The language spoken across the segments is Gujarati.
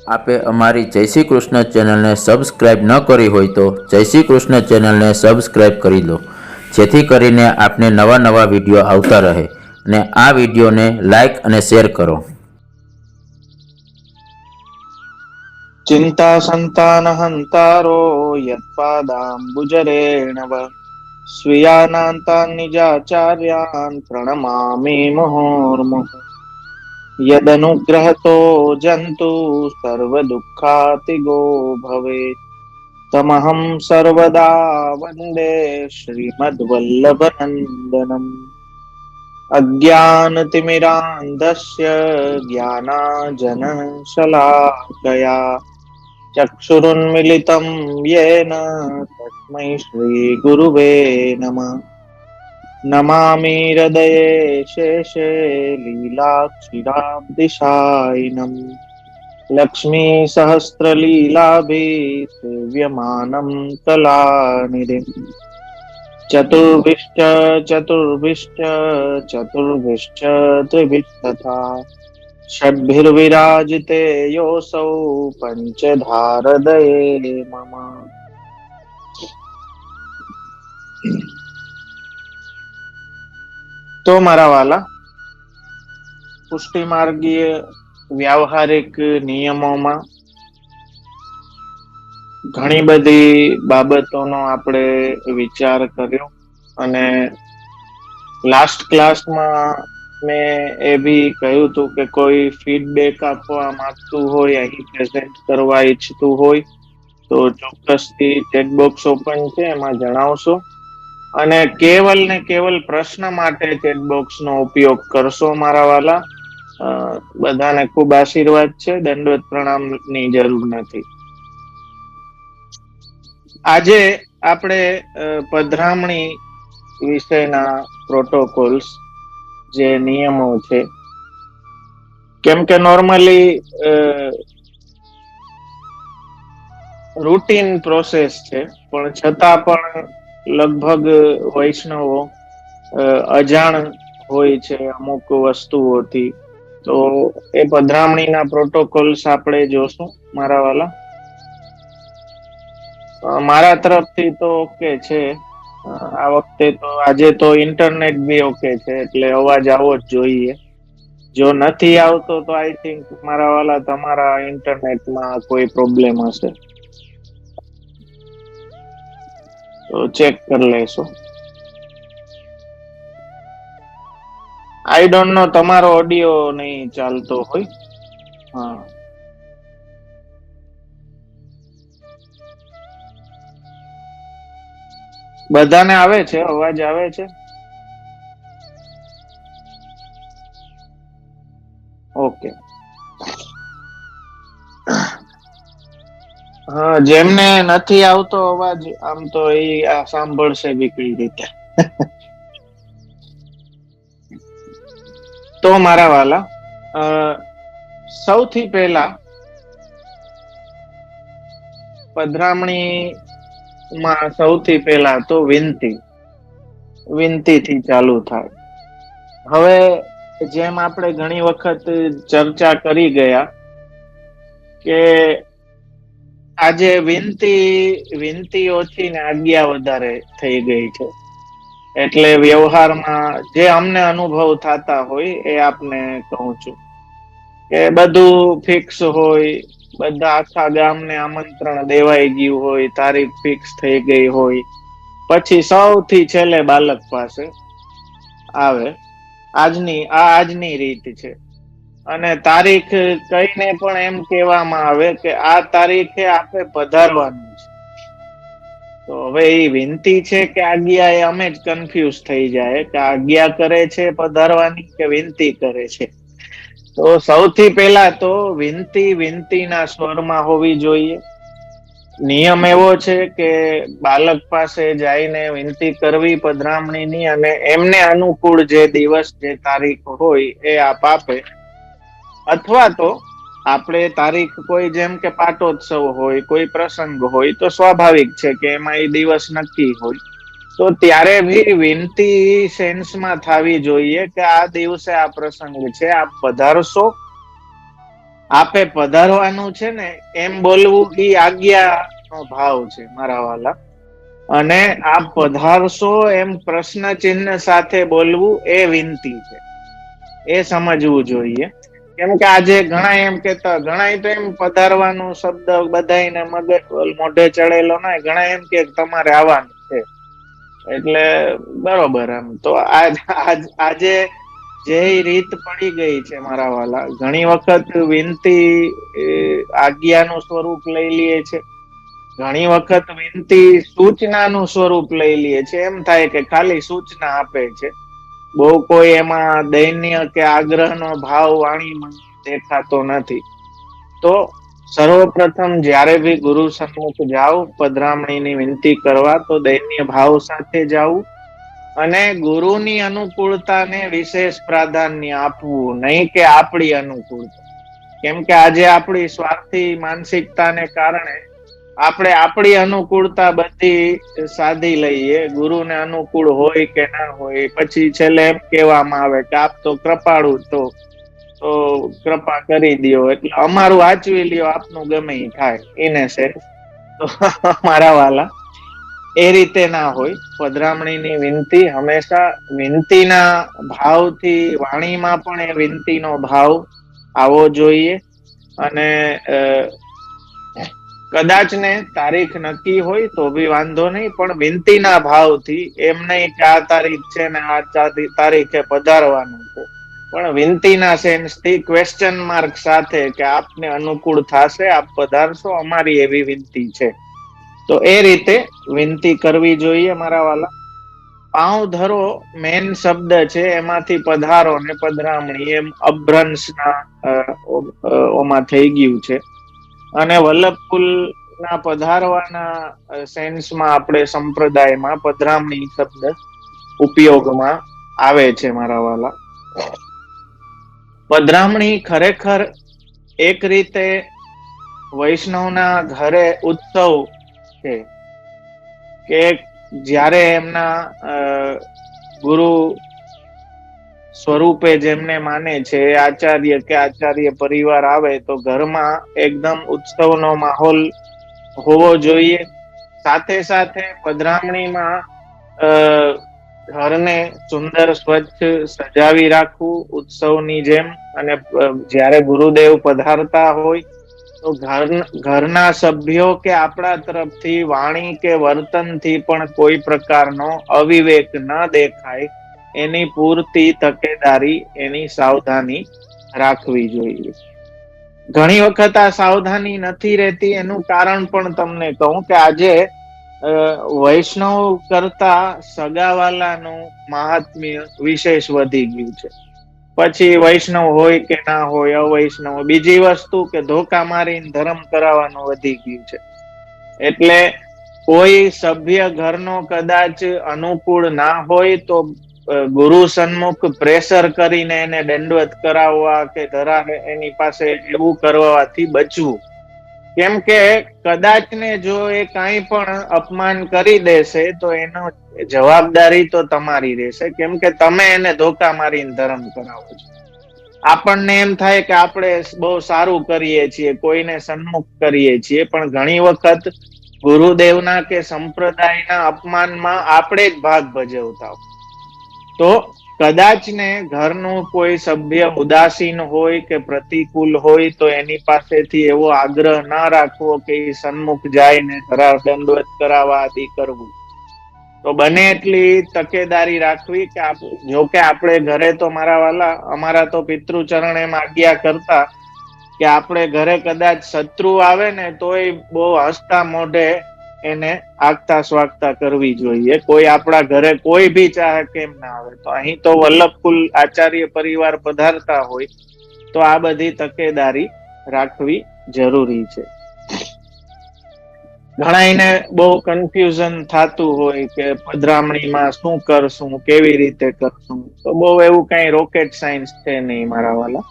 આપે અમારી જય શ્રી કૃષ્ણ ચેનલને સબસ્ક્રાઈબ ન કરી હોય તો જય શ્રી કૃષ્ણ ચેનલને સબસ્ક્રાઈબ કરી લો, જેથી કરીને આપને નવા નવા વિડીયો આવતા રહે અને આ વિડીયોને લાઈક અને શેર કરો. ચિંતા સંતાન હંતારો યત્પાદાંબુજરેણવ સ્વીયાનાંતાન નિજાચાર્યાન પ્રણમામિ મુહુર્મુહુઃ. યદનુગ્રહતો જંતુ સર્વ દુઃખાતિગો ભવેત તમહં સર્વદા વંદે શ્રીમદ્વલ્લભનંદનમ. અજ્ઞાનતિમિરાન્ધસ્ય જ્ઞાનાજન શલાકયા ચક્ષુરુન્મિલિतं યેન તસ્मै શ્રીગુરુવે નમઃ. નમામિ હૃદયે શેષે લીલાક્ષિરાબ્ધિશાયિનम् લક્ષ્મી સહસ્રલીલાભી સેવ્યમાनं કલાનિધિम्. ચતુર્ભિશ્ચ ચતુર્ભિશ્ચ ચતુર્ભિશ્ચ ત્રિભિस्तथा ષડ્भिर्विराजिते योऽसौ પંચધારદયે મમ. તો મારા વાલા, પુષ્ટિ માર્ગીય વ્યાવહારિક નિયમોમાં ઘણી બધી બાબતોનો આપણે વિચાર કર્યો અને લાસ્ટ ક્લાસમાં મેં એ બી કહ્યું હતું કે કોઈ ફીડબેક આપવા માંગતું હોય, અહીં પ્રેઝન્ટ કરવા ઈચ્છતું હોય તો ચોક્કસથી ચેટ બોક્સ ઓપન છે, એમાં જણાવશો. અને કેવલ ને કેવલ પ્રશ્ન માટે ચેટ બોક્સ નો ઉપયોગ કરશો મારા વાલા. બધાને ખુબ આશીર્વાદ છે, દંડવત પ્રણામ ની જરૂર નથી. આજે આપણે પધરામણી વિશેના પ્રોટોકોલ્સ, જે નિયમો છે, કેમ કે નોર્મલી રૂટીન પ્રોસેસ છે, પણ છતાં પણ લગભગ વૈષ્ણવો અજાણ હોય છે અમુક વસ્તુઓથી. તો એ પધરામણીના પ્રોટોકોલ્સ આપણે જોશું મારા વાલા. મારા તરફથી તો ઓકે છે. આ વખતે તો આજે તો ઇન્ટરનેટ બી ઓકે છે, એટલે અવાજ આવવો જ જોઈએ. જો નથી આવતો તો આઈ થિંક મારા વાલા તમારા ઇન્ટરનેટમાં કોઈ પ્રોબ્લેમ હશે, તો ચેક કરી લેશો. આઈ ડોન્ટ નો, તમારો ઓડિયો નહીં ચાલતો હોય. હા, બધાને આવે છે, અવાજ આવે છે. ઓકે. હા, જેમને નથી આવતો અવાજ, આમ તો એ આ સાંભળશે બી કઈ રીતે. તો મારા વાલા, સૌથી પહેલા પધરામણી માં સૌથી પહેલા તો વિનંતી થી ચાલુ થાય. હવે જેમ આપણે ઘણી વખત ચર્ચા કરી ગયા કે આજે વિનંતી ઓછી ને આજ્ઞા વધારે થઈ ગઈ છે. એટલે વ્યવહારમાં જે અમને અનુભવ થતા હોય એ આપને કહું છું કે બધું ફિક્સ હોય. બધા આખા ગામને આમંત્રણ દેવાઈ ગયું હોય, તારીખ ફિક્સ થઈ ગઈ હોય, પછી સૌથી છેલ્લે બાલક પાસે આવે. આજની રીત છે. અને તારીખ કઈને પણ એમ કેવામાં આવે કે આ તારીખે આપે પધારવાનું છે. તો હવે એ વિનંતી છે કે આજ્ઞા, એ અમે જ કન્ફ્યુઝ થઈ જાય કે આજ્ઞા કરે છે પધારવાની કે વિનંતી કરે છે. તો સૌથી પહેલા તો વિનંતીના સ્વરમાં હોવી જોઈએ. નિયમ એવો છે કે બાલક પાસે જઈને વિનંતી કરવી પધરામણીની, અને એમને અનુકૂળ જે દિવસ, જે તારીખ હોય એ આપ આપે. અથવા તો આપણે તારીખ કોઈ જેમ કે પાટોત્સવ હોય, કોઈ પ્રસંગ હોય, તો સ્વાભાવિક છે કે એમાં એ દિવસ નક્કી હોય. તો ત્યારે ભી વિનંતી સેન્સમાં થવી જોઈએ કે આ દિવસે આ પ્રસંગ છે, આપ પધારશો. આપે પધારવાનું છે ને એમ બોલવું એ આજ્ઞાનો ભાવ છે મારા વાલા. અને આપ પધારશો એમ પ્રશ્ન ચિહ્ન સાથે બોલવું એ વિનંતી છે, એ સમજવું જોઈએ. કેમ કે આજે ઘણા એમ કેતા, ઘણા તો એમ પધારવાનું શબ્દ બધાને મોઢે ચડેલો ના, ઘણા એમ કે તમારે આવવાનું છે એટલે બરોબર. એમ તો આજે જે રીત પડી ગઈ છે મારા વાલા, ઘણી વખત વિનતી આજ્ઞાનું સ્વરૂપ લઈ લઈએ છે, ઘણી વખત વિનતી સૂચનાનું સ્વરૂપ લઈ લઈએ છે. એમ થાય કે ખાલી સૂચના આપે છે, બહુ કોઈ એમાં દૈન્ય કે આગ્રહનો ભાવ વાણીમાં દેખાતો નથી. તો સર્વપ્રથમ જ્યારે બી ગુરુ સન્મુખ જાઓ પધરામણીની વિનંતી કરવા, તો દૈન્ય ભાવ સાથે જાવું અને ગુરુની અનુકૂળતાને વિશેષ પ્રાધાન્ય આપવું, નહીં કે આપણી અનુકૂળતા. કેમ કે આજે આપણી સ્વાર્થી માનસિકતાને કારણે આપણે આપણી અનુકૂળતા બધી સાધી લઈએ, ગુરુને અનુકૂળ હોય કે ના હોય. પછી છેલ્લે એમ કહેવામાં આવે કે આપ તો કૃપાળુ તો કૃપા કરી દ્યો, એટલે અમારું વાંચવી લ્યો, આપનું ગમે ઈ થાય ઇને સેન્સ. તો મારા વાલા, એ રીતે ના હોય. પધરામણીની વિનંતી હંમેશા વિનંતીના ભાવથી, વાણીમાં પણ એ વિનંતીનો ભાવ આવવો જોઈએ. અને કદાચ ને તારીખ નક્કી હોય તો બી વાંધો નહીં, પણ વિનંતીના ભાવથી, એમ નહીં કે આ તારીખ છે ને આ તારીખે પધારવાનું છે, પણ વિનંતીના સેન્સથી ક્વેશ્ચન માર્ક સાથે કે આપને અનુકૂળ થશે, આપ પધારશો, અમારી એવી વિનંતી છે. તો એ રીતે વિનંતી કરવી જોઈએ મારા વાલા. પાઉ ધરો મેન શબ્દ છે, એમાંથી પધારો ને પધરામણી એમ અભ્રંશના ઓમાં થઈ ગયું છે. અને વલ્લભકુલ ના પધારવાના સેન્સમાં આપણે સંપ્રદાયમાં પધરામણી શબ્દ ઉપયોગમાં આવે છે મારા વાલા. પધરામણી ખરેખર એક રીતે વૈષ્ણવના ઘરે ઉત્સવ છે, કે જ્યારે એમના ગુરુ સ્વરૂપે જેમને માને છે આચાર્ય કે આચાર્ય પરિવાર આવે, તો ઘરમાં એકદમ ઉત્સવનો માહોલ હોવો જોઈએ. સાથે સાથે પધરામણીમાં ઘરને સુંદર સ્વચ્છ સજાવી રાખવું ઉત્સવની જેમ. અને જ્યારે ગુરુદેવ પધારતા હોય તો ઘરના સભ્યો કે આપણા તરફથી વાણી કે વર્તનથી પણ કોઈ પ્રકારનો અવિવેક ન દેખાય, એની પૂરતી તકેદારી, એની સાવધાની રાખવી જોઈએ. ઘણી વખત આ સાવધાની નથી રહેતી, એનું કારણ પણ તમને કહું કે આજે વૈષ્ણવ કરતા સગાવાલાનું મહાત્મ્ય વિશેષ વધી ગયું છે. પછી વૈષ્ણવ હોય કે ના હોય, અવૈષ્ણવ, બીજી વસ્તુ કે ધોકા મારીને ધર્મ કરાવવાનું વધી ગયું છે. એટલે કોઈ સભ્ય ઘરનો કદાચ અનુકૂળ ના હોય તો ગુરુ સન્મુખ પ્રેશર કરીને એને દંડવત કરાવવા કે એની પાસે એવું કરવાથી બચવું. કેમ કે કદાચ ને જો એ કાંઈ પણ અપમાન કરી દેશે તો એનો જવાબદારી તો તમારી રહેશે, કેમ કે તમે એને ધોકા મારીને ધર્મ કરાવો છો. આપણને એમ થાય કે આપણે બહુ સારું કરીએ છીએ, કોઈને સન્મુખ કરીએ છીએ, પણ ઘણી વખત ગુરુદેવના કે સંપ્રદાયના અપમાનમાં આપણે જ ભાગ ભજવતા. તો કદાચ ને ઘરનું કોઈ સભ્ય ઉદાસીન હોય કે પ્રતિકૂલ હોય તો એની પાસેથી એવો આગ્રહ ના રાખવો કે એ સન્મુખ જાય ને દંડવત કરાવવા આદિ કરવું. તો બને એટલી તકેદારી રાખવી કે જોકે આપણે ઘરે તો મારા વાલા, અમારા તો પિતૃચરણ એમ આજ્ઞા કરતા કે આપણે ઘરે કદાચ શત્રુ આવે ને તોય બહુ હસતા મોઢે એને આગતા સ્વાગતા કરવી જોઈએ. કોઈ આપણા ઘરે કોઈ બી ચાહે કેમ ના આવે. તો અહીં તો વલ્લભકુલ આચાર્ય પરિવાર પધારતા હોય તો આ બધી તકેદારી રાખવી જરૂરી છે. ઘણા એને બહુ કન્ફ્યુઝન થતું હોય કે પધરામણીમાં શું કરશું, કેવી રીતે કરશું. તો બહુ એવું કઈ રોકેટ સાયન્સ છે નહીં મારા વાલા.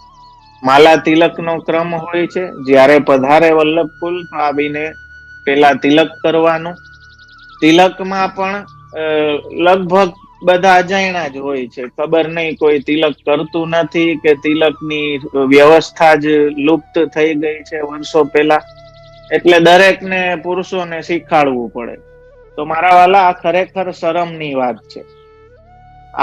માલા તિલક નો ક્રમ હોય છે. જ્યારે પધારે વલ્લભકુલ તો આવીને પેલા તિલક કરવાનું. તિલકમાં પણ લગભગ બધા અજાણ્યા જ હોય છે, ખબર નહીં, કોઈ તિલક કરતું નથી કે તિલકની વ્યવસ્થા જ લુપ્ત થઈ ગઈ છે વર્ષો પહેલા. એટલે દરેકને પુરુષોને શીખાડવું પડે. તો મારા વાલા, આ ખરેખર શરમની વાત છે.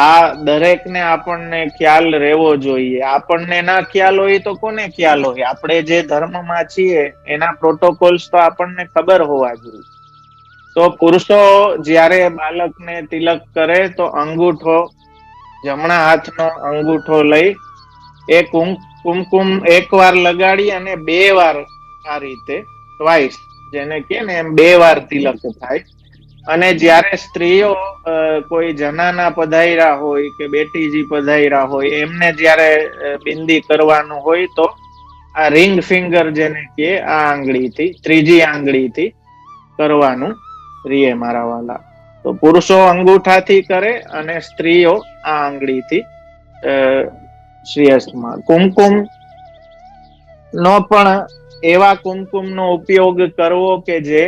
આ દરેકને આપણને ખ્યાલ રહેવો જોઈએ. આપણને ના ખ્યાલ હોય તો કોને ખ્યાલ હોય? આપણે જે ધર્મમાં છીએ એના પ્રોટોકોલ્સ તો આપણને ખબર હોવા જોઈએ. તો પુરુષો જ્યારે બાળકને તિલક કરે તો અંગૂઠો, જમણા હાથનો અંગૂઠો લઈ એ કુમકુમ એક વાર લગાડી અને 2 વાર આ રીતે ટ્વાઇસ, જેને કે ને એમ 2 વાર તિલક થાય. અને જ્યારે સ્ત્રીઓ કોઈ જનાના પધાર્યા હોય કે બેટીજી પધાર્યા હોય એમને જ્યારે બિંદી કરવાનું હોય તો આ રિંગ ફિંગર જેને કે આ આંગળીથી, ત્રીજી આંગળીથી કરવાનું રીએ મારા વાલા. તો પુરુષો અંગૂઠાથી કરે અને સ્ત્રીઓ આ આંગળીથી શ્રેષ્ઠમાં. કુમકુમ નો પણ એવા કુમકુમ નો ઉપયોગ કરવો કે જે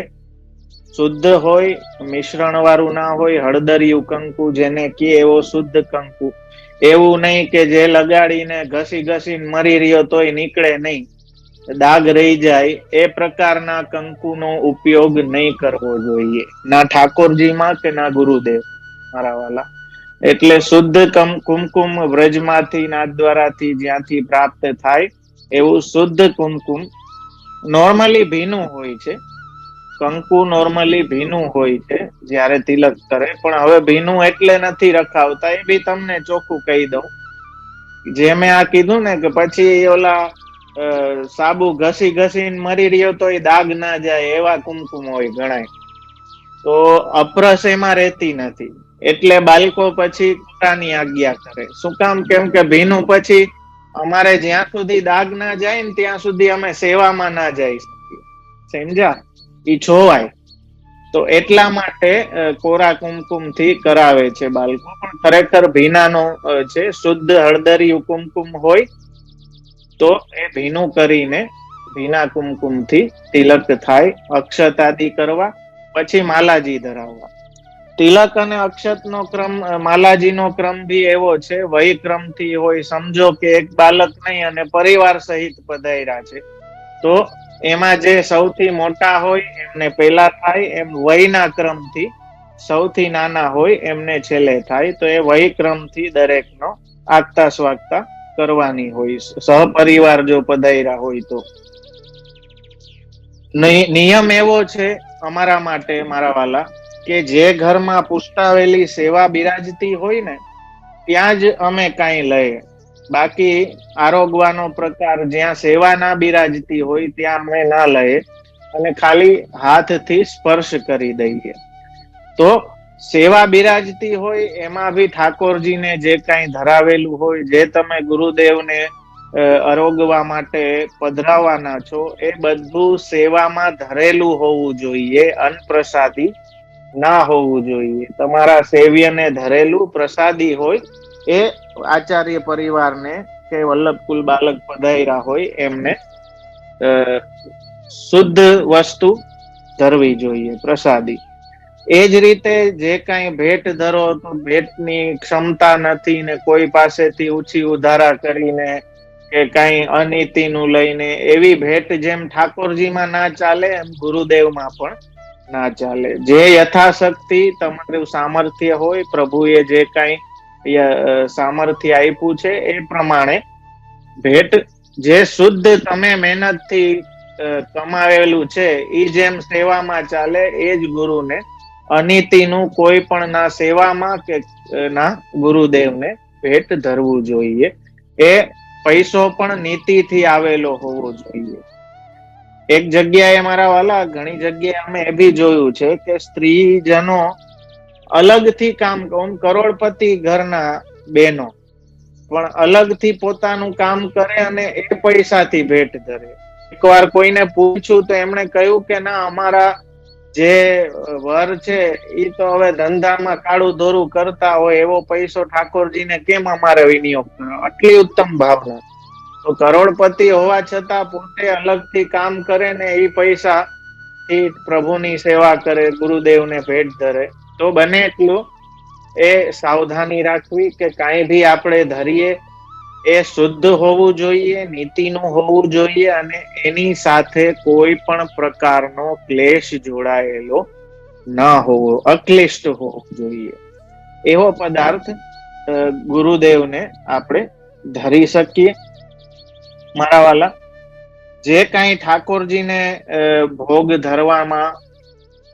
શુદ્ધ હોય, મિશ્રણ વાળું ના હોય, હળદરિયું કંકુ જેને કે એવો શુદ્ધ કંકુ. એવું નહીં કે જે લગાડીને ઘસીને મરી રહ્યો તોય નીકળે નહીં, દાગ રહી જાય, એ પ્રકારના કંકુનો ઉપયોગ નહીં કરવો જોઈએ, ના ઠાકોરજીમાં કે ના ગુરુદેવ મારા વાલા. એટલે શુદ્ધ કુમકુમ વ્રજમાંથી, નાથદ્વારાથી જ્યાંથી પ્રાપ્ત થાય એવું શુદ્ધ કુમકુમ નોર્મલી ભીનું હોય છે. કંકુ નોર્મલી ભીનું હોય છે જ્યારે તિલક કરે, પણ હવે ભીનું એટલે નથી રખાવતા, એ બી તમને ચોખ્ખું કહી દઉં. જે મેં આ કીધું ને કે પછી ઓલા સાબુ ઘસીને મરી રહ્યો તો એ દાગ ના જાય એવા કુમકુમ હોય ગણાય. તો અપરસ એમાં રહેતી નથી. એટલે બાળકો પછી પોતાની આજ્ઞા કરે. શું કામ? કેમ કે ભીનું પછી અમારે જ્યાં સુધી દાગ ના જાય ને ત્યાં સુધી અમે સેવામાં ના જઈ શકીએ. સમજ્યા? ઈ જોવાય. તો એટલા માટે કોરા કુમકુમ થી કરાવે છે બાળકો. પણ ખરેખર ભીનાનો છે, શુદ્ધ હળદરિયું કુમકુમ હોય તો એ ભીનું કરીને ભીના કુમકુમ થી તિલક થાય. અક્ષત આદિ કરવા, પછી માલાજી ધરાવવા. તિલક અને અક્ષત નો ક્રમ, માલાજી નો ક્રમ ભી એવો છે, વહી ક્રમ થી હોય. સમજો કે એક બાળક નહીં અને પરિવાર સહિત પધાર્યા છે, તો એમાં જે સૌથી મોટા હોય એમને પહેલા થાય, એમ વયના ક્રમથી સૌથી નાના હોય એમને છેલ્લે થાય. તો એ વય ક્રમથી દરેકનો આગતા સ્વાગતા કરવાની હોય, સહપરિવાર જો પધાર્યા હોય તો. નિયમ એવો છે અમારા માટે મારા વાલા કે જે ઘરમાં પુષ્ટાવેલી સેવા બિરાજતી હોય ને ત્યાં જ અમે કાંઈ લઈએ. બાકી આરોગવાનો પ્રકાર જ્યાં સેવા ના બિરાજતી હોય ત્યાં અમે ના લઈએ અને ખાલી હાથથી સ્પર્શ કરી દઈએ. તો સેવા બિરાજતી હોય એમાં બી ઠાકોરજીને જે કાંઈ ધરાવેલું હોય, જે તમે ગુરુદેવને આરોગવા માટે પધરાવાના છો, એ બધું સેવામાં ધરેલું હોવું જોઈએ, અન્નપ્રસાદી ના હોવું જોઈએ. તમારા સેવ્યને ધરેલું પ્રસાદી હોય એ આચાર્ય પરિવારને કે વલ્લભકુલ બાલક પધાર્યા હોય એમને શુદ્ધ વસ્તુ ધરવી જોઈએ, પ્રસાદી. એ જ રીતે જે કાંઈ ભેટ ધરો તો ભેટની ક્ષમતા નથી ને કોઈ પાસેથી ઊંચી ઉધારા કરીને કે કાંઈ અનીતિનું લઈને એવી ભેટ જેમ ઠાકોરજીમાં ના ચાલે એમ ગુરુદેવમાં પણ ના ચાલે. જે યથાશક્તિ તમારું સામર્થ્ય હોય, પ્રભુએ જે કાંઈ સામર્થ્ય આપ્યું છે એ પ્રમાણે ભેટ જે શુદ્ધ તમે મહેનતથી કમાવેલું છે એ જેમ સેવામાં ચાલે એ જ ગુરુને, અનીતિનું કોઈ પણ ના સેવામાં કે ના ગુરુદેવને ભેટ ધરવું જોઈએ. એ પૈસો પણ નીતિથી આવેલો હોવો જોઈએ. એક જગ્યાએ મારા વાલા, ઘણી જગ્યાએ અમે એ બી જોયું છે કે સ્ત્રીજનો અલગથી કામ, કરોડપતિ ઘરના બહેનો પણ અલગથી પોતાનું કામ કરે અને એ પૈસાથી ભેટ ધરે. એકવાર કોઈને પૂછ્યું તો એમણે કહ્યું કે ના, અમારા જે વર છે એ તો હવે ધંધામાં કાળું ધોરું કરતા હોય, એવો પૈસો ઠાકોરજીને કેમ અમારે વિનિયોગ કરો? આટલી ઉત્તમ ભાવના. તો કરોડપતિ હોવા છતાં પોતે અલગથી કામ કરે ને એ પૈસા થી પ્રભુની સેવા કરે, ગુરુદેવને ભેટ ધરે. તો બને એટલું એ સાવધાની રાખવી કે કાંઈ ભી આપણે ધરીએ એ શુદ્ધ હોવું જોઈએ, નીતિનું હોવું જોઈએ, અને એની સાથે કોઈ પણ પ્રકારનો ક્લેશ જોડાયેલો ન હોવો, અક્લિષ્ટ હોવો જોઈએ. એવો પદાર્થ ગુરુદેવને આપણે ધરી શકીએ. મારા વાલા, જે કાંઈ ઠાકોરજીને ભોગ ધરવામાં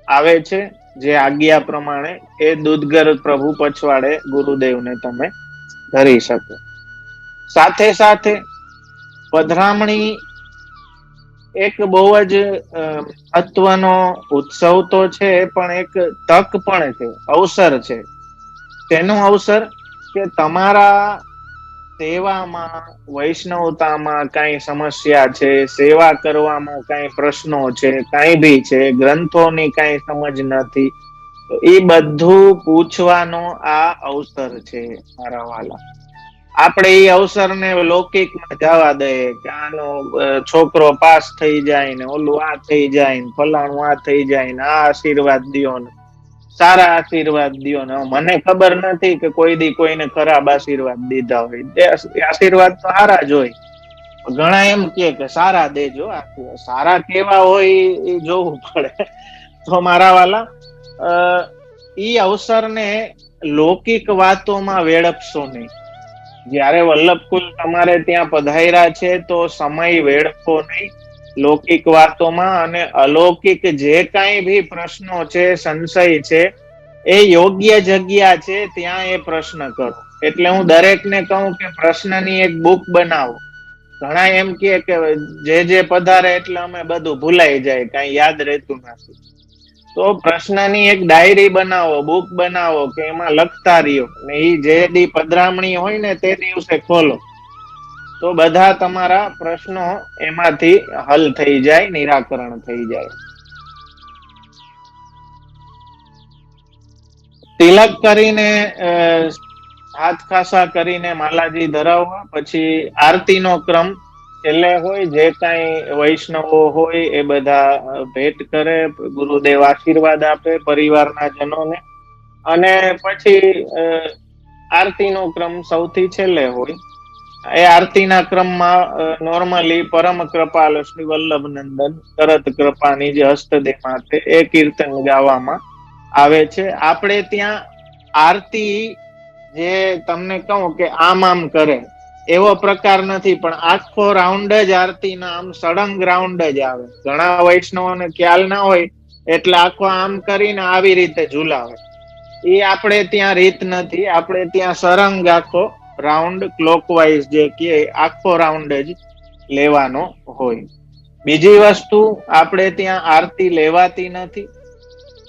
આવે છે, જે આજ્ઞા પ્રમાણે, એ દૂધગર પ્રભુ પછવાડે ગુરુદેવને તમે ધરી શકો. સાથે સાથે પધરામણી એક બહુ જ મહત્વનો ઉત્સવ તો છે, પણ એક તક પણ છે, અવસર છે. તેનો અવસર કે તમારા સેવામાં, વૈષ્ણવતામાં કઈ સમસ્યા છે, સેવા કરવામાં કઈ પ્રશ્નો છે, કઈ ભી છે, ગ્રંથોની કઈ સમજ નથી, તો એ બધું પૂછવાનો આ અવસર છે મારા વાલા. આપણે એ અવસરને લૌકિકમાં જવા દઈએ કે આનો છોકરો પાસ થઈ જાય ને, ઓલું આ થઈ જાય ને, ફલાણું આ થઈ જાય ને, આ આશીર્વાદ દ્યો ને, સારા આશીર્વાદ દ્યો ને. મને ખબર નથી કે કોઈ દી કોઈને ખરાબ આશીર્વાદ દીધા હોય. આશીર્વાદ તો સારા જ હોય. ઘણા એમ કે સારા દેજો. સારા કેવા હોય એ જોવું પડે. તો મારા વાલા, ઈ અવસરને લૌકિક વાતોમાં વેડપશો નહીં. જયારે વલ્લભકુલ તમારે ત્યાં પધાર્યા છે, તો સમય વેડફો નહીં લૌકિક વાતોમાં, અને અલૌકિક જે કાંઈ ભી પ્રશ્નો છે, સંશય છે, એ યોગ્ય જગ્યા છે ત્યાં એ પ્રશ્ન કરો. એટલે હું દરેકને કહું કે પ્રશ્નની એક બુક બનાવો. ઘણા એમ કે જે પધારે એટલે અમે બધું ભૂલાઈ જાય, કઈ યાદ રહેતું નથી. તો પ્રશ્નની એક ડાયરી બનાવો, બુક બનાવો, કે એમાં લખતા રહ્યો, ને એ જે દી પધરામણી હોય ને તે દિવસે ખોલો, તો બધા તમારા પ્રશ્નો એમાંથી હલ થઈ જાય, નિરાકરણ થઈ જાય. તિલક કરીને, હાથ ખાસા કરીને માલાજી ધરાવવા, પછી આરતીનો ક્રમ છેલ્લે હોય. જે કાંઈ વૈષ્ણવો હોય એ બધા ભેટ કરે, ગુરુદેવ આશીર્વાદ આપે પરિવારના જનોને, અને પછી આરતીનો ક્રમ સૌથી છેલ્લે હોય. એ આરતીના ક્રમમાં નોર્મલી પરમ કૃપાલ શ્રી વલ્લભ નંદન તરત કૃપાની જે હસ્તદે માથે એ કીર્તન ગાવામાં આવે છે. આપણે ત્યાં આરતી જે તમને કહું કે આમ કરે એવો પ્રકાર નથી, પણ આખો રાઉન્ડ જ આરતીના આમ સળંગ રાઉન્ડ જ આવે. ઘણા વૈષ્ણવોને ખ્યાલ ના હોય એટલે આખો આમ કરીને આવી રીતે ઝુલાવે. એ આપણે ત્યાં રીત નથી. આપણે ત્યાં સરંગ આખો રાઉન્ડ ક્લોકવાઇઝ જે કે આખો રાઉન્ડ જ લેવાનો હોય. બીજી વસ્તુ, આપણે ત્યાં આરતી લેવાતી નથી.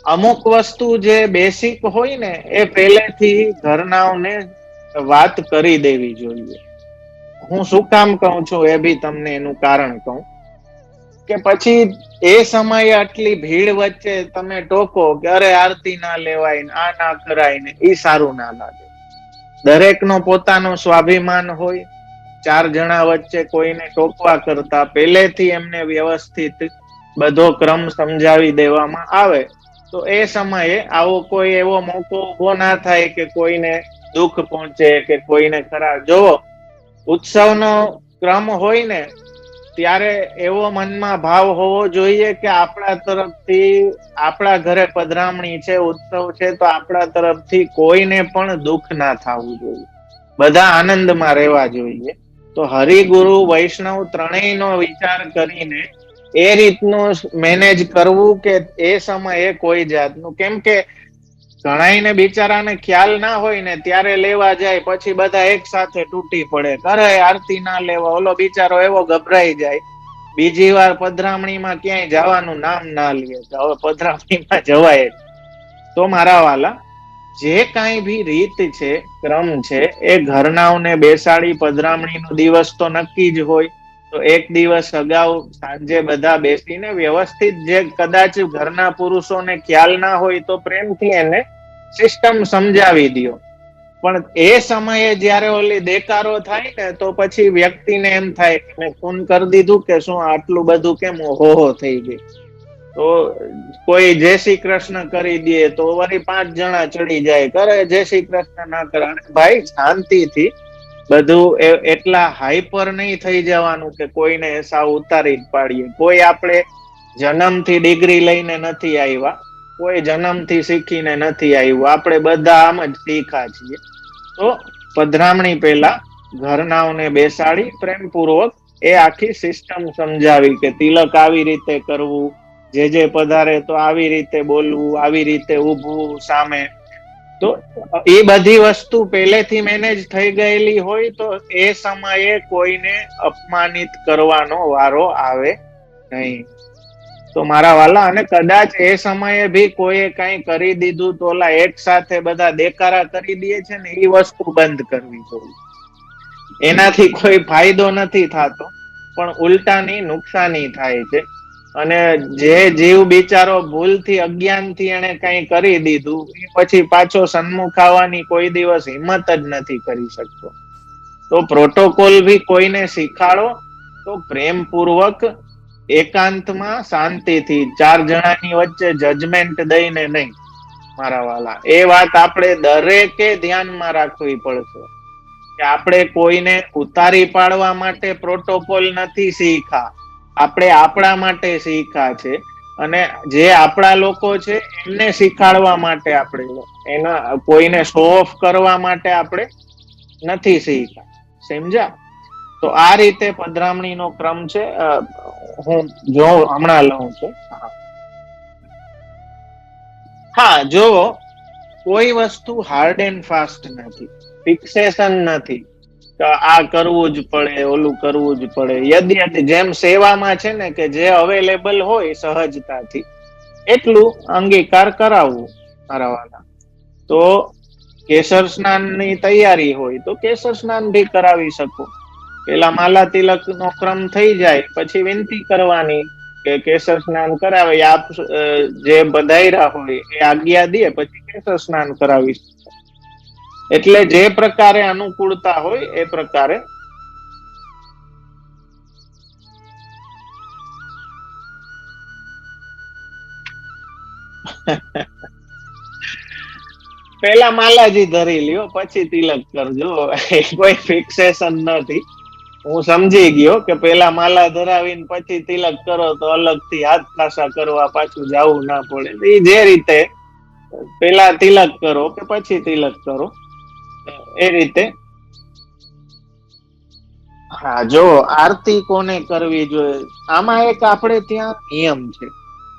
અમુક વસ્તુ જે બેસિક હોય ને, એ પહેલેથી ઘરનાઓને વાત કરી દેવી જોઈએ. હું શું કામ કહું છું એ બી તમને એનું કારણ કહું, કે પછી એ સમયે આટલી ભીડ વચ્ચે તમે ટોકો કે અરે આરતી ના લેવાય ને, આ ના કરાય ને, એ સારું ના લાગે. દરેકનો પોતાનો સ્વાભિમાન હોય. 4 જણા વચ્ચે કોઈને ટોકવા કરતા પહેલેથી એમને વ્યવસ્થિત બધો ક્રમ સમજાવી દેવામાં આવે, તો એ સમયે આવો કોઈ એવો મોકો ઉભો ના થાય કે કોઈને દુઃખ પહોંચે કે કોઈને ખરાબ. જોવો, ઉત્સવનો ક્રમ હોય ને ત્યારે એવો મનમાં ભાવ હોવો જોઈએ કે આપણા તરફથી, આપણા ઘરે પધરામણી છે, ઉત્સવ છે, તો આપણા તરફથી કોઈને પણ દુઃખ ના થવું જોઈએ. બધા આનંદમાં રહેવા જોઈએ. તો હરિગુરુ વૈષ્ણવ ત્રણેયનો વિચાર કરીને એ રીતનું મેનેજ કરવું કે એ સમયે કોઈ જાતનું, કેમ કે ઘણાઈને બિચારાને ખ્યાલ ના હોય ને ત્યારે લેવા જાય, પછી બધા એક સાથે તૂટી પડે, અરે આરતી ના લેવા, ઓલો બિચારો એવો ગભરાઈ જાય. બીજી વાર પધરામણીમાં ક્યાંય જવાનું નામ ના લે. હવે પધરામણીમાં જવાય. તો મારા વાલા, જે કાંઈ ભી રીત છે, ક્રમ છે, એ ઘરનાઓને બેસાડી, પધરામણીનો દિવસ તો નક્કી જ હોય, તો એક દિવસ અગાઉ સાંજે બધા બેસીને વ્યવસ્થિત, જે કદાચ ઘરના પુરુષોને ખ્યાલ ના હોય તો પ્રેમથી એને સિસ્ટમ સમજાવી દો. પણ એ સમયે જયારે ઓલી દેકારો થાય ને, તો પછી વ્યક્તિને એમ થાય કે મેં ખૂન કરી દીધું કે શું, આટલું બધું કેમ હો થઈ ગઈ. તો કોઈ જય શ્રી કૃષ્ણ કરી દે તો વળી 5 જણા ચડી જાય, કરે જય શ્રી કૃષ્ણ ના કરે. ભાઈ શાંતિથી બધું એટલા હાઈપર નહીં થઈ જવાનું કે કોઈને સાવ ઉતારી જ પાડીએ. કોઈ આપણે જન્મથી ડિગ્રી લઈને નથી આવ્યા, કોઈ જન્મથી શીખીને નથી આવ્યું, આપણે બધા આમ જ શીખા છીએ. તો પધરામણી પહેલા ઘરનાઓને બેસાડી પ્રેમપૂર્વક એ આખી સિસ્ટમ સમજાવી કે તિલક આવી રીતે કરવું, જે પધારે તો આવી રીતે બોલવું, આવી રીતે ઊભું સામે. તો એ બધી વસ્તુ પહેલેથી મેનેજ થઈ ગયેલી હોય તો એ સમયે કોઈને અપમાનિત કરવાનો વારો આવે નહીં. તો મારા વાલા, અને કદાચ એ સમયે ભી કોઈએ કઈ કરી દીધું તો ઓલા એક સાથે બધા દેકારા કરી દે છે ને, એ વસ્તુ બંધ કરવી જોઈએ. એનાથી કોઈ ફાયદો નથી થતો, પણ ઉલટાની નુકસાની થાય છે. અને જે જીવ બિચારો ભૂલથી અજ્ઞાનથી એને કઈ કરી દીધું, એ પછી પાછો સન્મુખ આવવાની કોઈ દિવસ હિંમત જ નથી કરી શકતો. તો પ્રોટોકોલ ભી કોઈને શીખાડો તો પ્રેમપૂર્વક, એકાંતમાં, શાંતિથી, 4 જણાની વચ્ચે જજમેન્ટ દઈને નહીં મારા વાલા. એ વાત આપણે દરેકે ધ્યાનમાં રાખવી પડશે કે આપણે કોઈને ઉતારી પાડવા માટે પ્રોટોકોલ નથી શીખા, આપણે આપણા માટે શીખા છે. અને જે આપણા લોકો છે એમને શીખાડવા માટે આપણે, એના કોઈને શો ઓફ કરવા માટે આપણે નથી શીખા. સમજ્યા? તો આ રીતે પધરામણીનો ક્રમ છે. હું જો હમણાં લઉં છું. હા, જો કોઈ વસ્તુ હાર્ડ એન્ડ ફાસ્ટ નથી, ફિક્સેશન નથી, આ કરવું જ પડે, ઓલું કરવું જ પડે. યદ્યપિ જેમ સેવામાં છે ને, કે જે અવેલેબલ હોય સહજતાથી એટલું અંગીકાર કરાવવું મારા વાલા. તો કેસર સ્નાનની તૈયારી હોય તો કેસર સ્નાન ભી કરાવી શકો. પેલા માલા તિલક નો ક્રમ થઈ જાય પછી વિનંતી કરવાની કે કેસર સ્નાન કરાવે. આપ જે બધાયરા હોય એ આજ્ઞા દે પછી કેસર સ્નાન કરાવી. એટલે જે પ્રકારે અનુકૂળતા હોય એ પ્રકારે. પેલા માલાજી ધરી લ્યો પછી તિલક કરજો, કોઈ ફિક્સેશન નથી. હું સમજી ગયો કે પેલા માલા ધરાવીને પછી તિલક કરો તો અલગથી હાથ ખાસા કરવા પાછું જવું ના પડે. એ જે રીતે પેલા તિલક કરો કે પછી તિલક કરો એ રીતે. હા, જો આરતી કોને કરવી જોઈએ, આમાં એક આપણે ત્યાં નિયમ છે.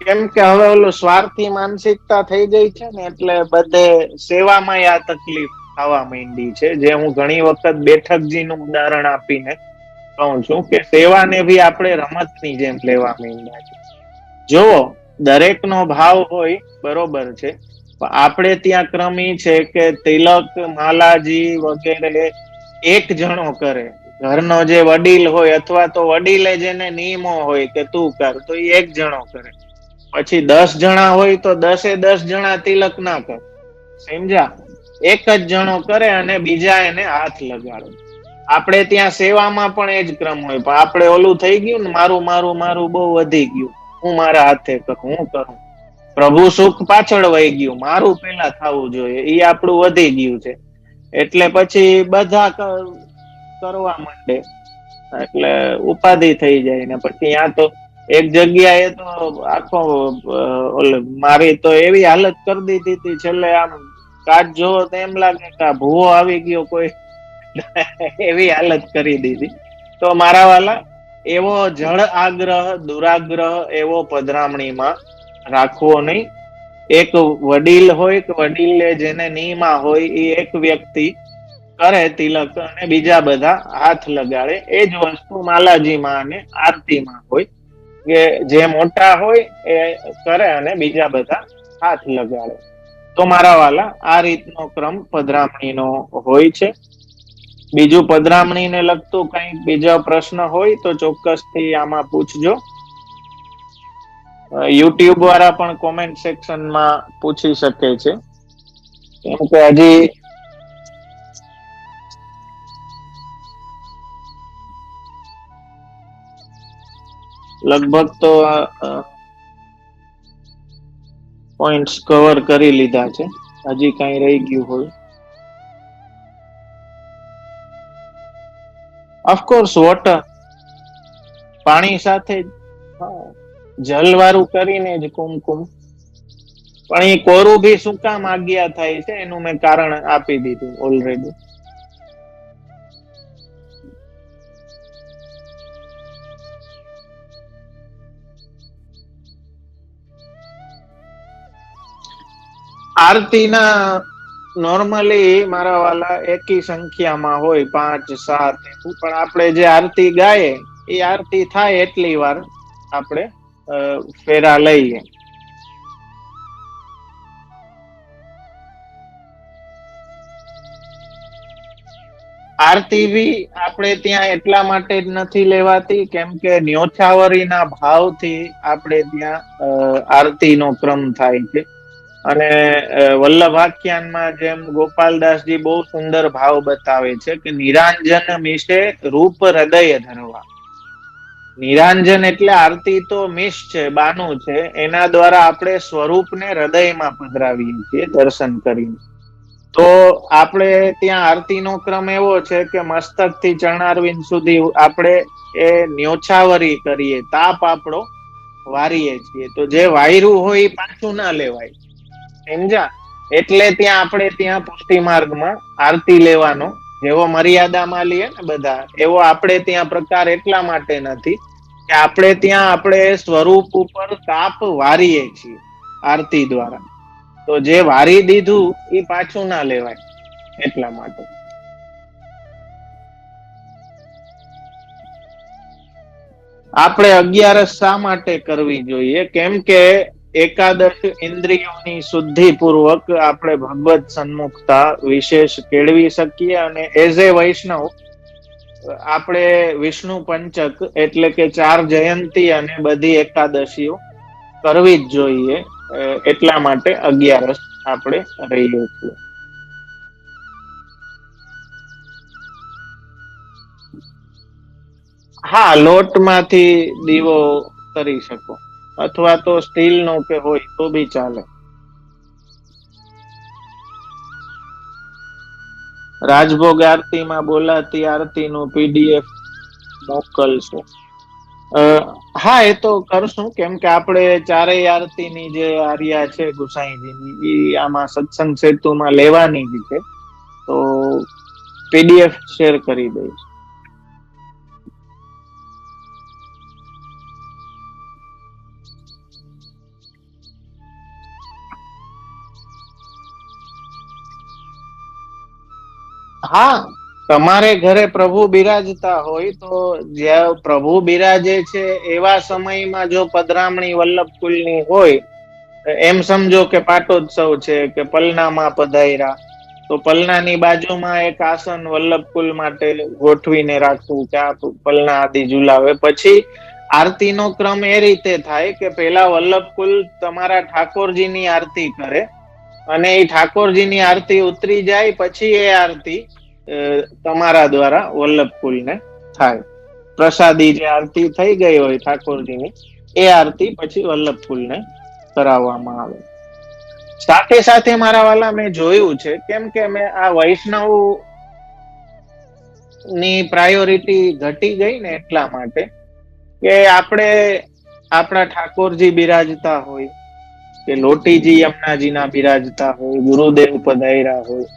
કેમ કે હવે ઓલું સ્વાર્થી માનસિકતા થઈ ગઈ છે ને, એટલે બધે સેવામાં આ તકલીફ થવા માંડી છે. જે હું ઘણી વખત બેઠકજીનું ઉદાહરણ આપીને કહું છું કે સેવાને બી આપણે રમતની જેમ લેવા માંડ્યા છે. જો દરેક નો ભાવ હોય બરોબર છે, આપણે ત્યાં ક્રમ ઈ છે કે તિલક, માલાજી વગેરે એક જણો કરે. ઘરનો જે વડીલ હોય અથવા તો વડીલે જેને નિયમો હોય કે તું કર, તો એ એક જણો કરે. પછી 10 જણા હોય તો 10 જણા તિલક ના કરે. સમજ્યા? એક જ જણો કરે અને બીજા એને હાથ લગાડે. આપણે ત્યાં સેવામાં પણ એ જ ક્રમ હોય, પણ આપણે ઓલું થઈ ગયું ને, મારું મારું મારું બહુ વધી ગયું, હું મારા હાથે કરું, હું કરું. પ્રભુ સુખ પાછળ વહી ગયું, મારું પેલા થવું જોઈએ, એ આપણું વધી ગયું છે. એટલે પછી બધા કરવા માંડે, એટલે ઉપાધિ થઈ જાય ને પછી ત્યાં તો એક જગ્યાએ તો આખો મારી તો એવી હાલત કરી દીધી હતી છેલ્લે, આમ કાચ જોવો તો એમ લાગે કે આ ભૂવો આવી ગયો કોઈ, એવી હાલત કરી દીધી. તો મારા વાલા, એવો જળ આગ્રહ, દુરાગ્રહ એવો પધરામણીમાં રાખવો નહીં. એક વડીલ હોય કે વડીલે જેને નિયમા હોય એ એક વ્યક્તિ કરે તિલક અને બીજા બધા હાથ લગાડે. એ જ વસ્તુ માલાજીમાં અને આરતીમાં હોય કે જે મોટા હોય એ કરે અને બીજા બધા હાથ લગાડે. તો મારા વાલા, આ રીતનો ક્રમ પધરામણીનો હોય છે. બીજું પધરામણીને લગતું કઈ બીજા પ્રશ્ન હોય તો ચોક્કસથી આમાં પૂછજો. યુટ્યુબ વાળા પણ કોમેન્ટ સેક્શનમાં પૂછી શકે છે. કેમ કે હજી લગભગ તો પોઈન્ટ્સ કવર કરી લીધા છે. હજી કઈ રહી ગયું હોય? ઓફકોર્સ વોટર, પાણી સાથે જલવાળું કરીને જ કુમકુમ. પણ એ કોરું ભી શું કામ આજ્ઞા થાય છે એનું મેં કારણ આપી દીધું ઓલરેડી. આરતીના નોર્મલી મારા વાલા એકી સંખ્યામાં હોય, 5, 7, પણ આપણે જે આરતી ગાય એ આરતી થાય એટલી વાર આપણે ફેરા લઈએ. આરતી બી આપણે ત્યાં એટલા માટે જ નથી લેવાતી કેમ કે ન્યોછાવરીના ભાવથી આપણે ત્યાં આરતીનો ક્રમ થાય છે. અને વલ્લભાખ્યાનમાં જેમ ગોપાલદાસજી બહુ સુંદર ભાવ બતાવે છે કે નિરાંજન મિશે રૂપ હૃદય ધરવા. નિરાંજન એટલે આરતી તો મિશ છે, બાનું છે, એના દ્વારા આપણે સ્વરૂપને હૃદયમાં પધરાવીએ છીએ દર્શન કરીને. તો આપણે ત્યાં આરતીનો ક્રમ એવો છે કે મસ્તક થી ચરણારવિંદ સુધી આપણે એ ન્યોછાવરી કરીએ, તાપ આપણો વારીએ છીએ. તો જે વાયરું હોય એ પાછું ના લેવાય, સમજ્યા? એટલે ત્યાં આપણે ત્યાં પુષ્ટિ માર્ગમાં આરતી લેવાનો જેવો મર્યાદામાં લઈએ ને બધા, એવો આપણે ત્યાં પ્રકાર એટલા માટે નથી કે આપણે ત્યાં આપણે સ્વરૂપ ઉપર તાપ વારીએ છીએ આરતી દ્વારા. તો જે વારી દીધું એ પાછું ના લેવાય એટલા માટે. આપણે 11 શા માટે કરવી જોઈએ? કેમ કે એકાદશ ઇન્દ્રિયોની શુદ્ધિ પૂર્વક આપણે ભગવત સન્મુખતા વિશેષ કેળવી શકીએ. અને એઝ એ વૈષ્ણવ આપણે વિષ્ણુ પંચક એટલે કે 4 જયંતી અને બધી એકાદશીઓ કરવી જ જોઈએ. એટલા માટે 11 આપણે રહીએ છીએ. હા, લોટમાંથી દીવો કરી શકો, અથવા તો સ્ટીલ નો કે હોય તો બી ચાલે. રાજભોગ આરતીમાં બોલાતી આરતીનું પીડીએફ મોકલશું. હા, એ તો કરશું. કેમ કે આપણે 4 આરતીની જે આર્યા છે ગુસાઈજીની એ આમાં સત્સંગ સેતુમાં લેવાની જ છે. તો પીડીએફ શેર કરી દઈશ. હા, તમારે ઘરે પ્રભુ બિરાજતા હોય તો જ્યાં પ્રભુ બિરાજે છે એવા સમયમાં જો પધરામણી વલ્લભકુલની હોય, એમ સમજો કે પાટોત્સવ છે કે પલનામાં પધાર્યા, તો પલનાની બાજુમાં એક આસન વલ્લભકુલ માટે ગોઠવીને રાખવું કે આ પલના આદિ ઝુલાવે. પછી આરતીનો ક્રમ એ રીતે થાય કે પેલા વલ્લભકુલ તમારા ઠાકોરજીની આરતી કરે, અને એ ઠાકોરજીની આરતી ઉતરી જાય પછી એ આરતી તમારા દ્વારા વલ્લભકુલને થાય. પ્રસાદી જે આરતી થઈ ગઈ હોય ઠાકોરજીની, એ આરતી પછી વલ્લભકુલને કરાવવામાં આવે. સાથે સાથે મારા વાલા મેં જોયું છે, કેમ કે મેં આ વૈષ્ણવ ની પ્રાયોરિટી ઘટી ગઈ ને એટલા માટે કે આપણે આપણા ઠાકોરજી બિરાજતા હોય કે લોટીજી યમુનાજીના બિરાજતા હોય, ગુરુદેવ પધાર્યા હોય,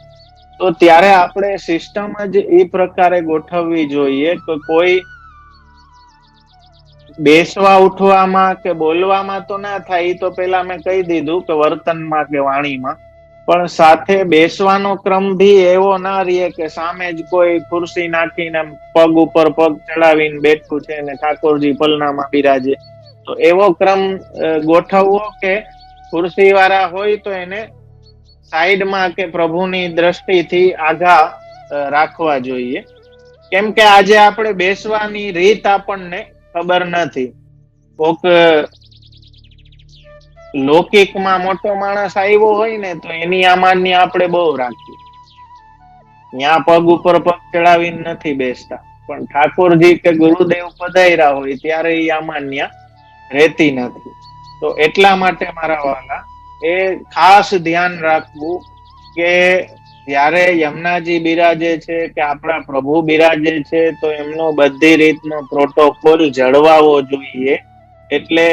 તો ત્યારે આપણે સિસ્ટમ જ એ પ્રકારે ગોઠવવી જોઈએ કે કોઈ બેસવા ઉઠવામાં કે બોલવામાં તો ના થાય. એ તો પેલા મેં કહી દીધું કે વર્તનમાં કે વાણીમાં. પણ સાથે બેસવાનો ક્રમ ભી એવો ના રહે કે સામે જ કોઈ ખુરશી નાખીને પગ ઉપર પગ ચડાવીને બેઠું છે અને ઠાકોરજી પલનામાં બિરાજે. તો એવો ક્રમ ગોઠવવો કે ખુરશી વાળા હોય તો એને સાઈડમાં કે પ્રભુની દ્રષ્ટિથી આઘા રાખવા જોઈએ. કેમ કે આજે આપણે બેસવાની રીત આપણને ખબર નથી. કોક લૌકિકમાં મોટો માણસ આવ્યો હોય ને તો એની અમાન્ય આપણે બહુ રાખીએ. ત્યાં પગ ઉપર પગ ચડાવીને નથી બેસતા, પણ ઠાકોરજી કે ગુરુદેવ પધાર્યા હોય ત્યારે એ અમાન્ય રહેતી નથી. તો એટલા માટે મારા વાલા એ ખાસ ધ્યાન રાખવું કે જ્યારે યમુનાજી બિરાજે છે કે આપણા પ્રભુ બિરાજે છે તો એમનો બધી રીતનો પ્રોટોકોલ જળવાવો જોઈએ. એટલે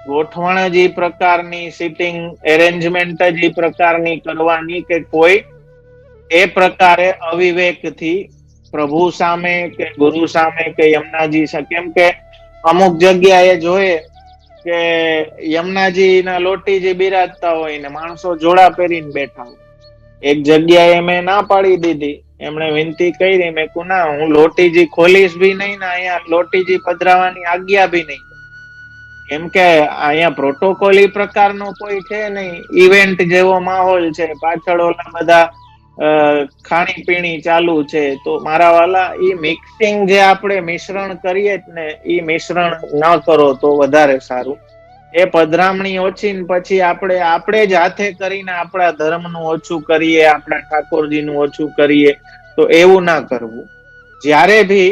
ગોઠવણ જ એ પ્રકારની, સિટિંગ એરેન્જમેન્ટ જ એ પ્રકારની કરવાની કે કોઈ એ પ્રકારે અવિવેકથી પ્રભુ સામે કે ગુરુ સામે કે યમુનાજી સામે, કેમ કે અમુક જગ્યા એ જોઈએ કે યમુનાજી ના લોટીજી બિરાજતા હોય ને માણસો જોડા પહેરીને બેઠા હોય. એક જગ્યાએ મેં ના પાડી દીધી, એમણે વિનંતી કરી, મેં કીધું ના, હું લોટીજી ખોલીશ ભી નહીં ને અહીંયા લોટીજી પધરાવાની આજ્ઞા ભી નહીં. કેમ કે અહીંયા પ્રોટોકોલ એ પ્રકારનો કોઈ છે નહીં, ઇવેન્ટ જેવો માહોલ છે, પાછળ ઓલા બધા ખાણી પીણી ચાલુ છે. તો મારા વાલા, ઈ મિક્સિંગ જે આપણે મિશ્રણ કરીએ ને, ઈ મિશ્રણ ન કરો તો વધારે સારું. એ પધરામણી ઓછી ને પછી આપણે જ હાથે કરીને આપણા ધર્મનું ઓછું કરીએ, આપણા ઠાકોરજીનું ઓછું કરીએ, તો એવું ના કરવું. જ્યારે ભી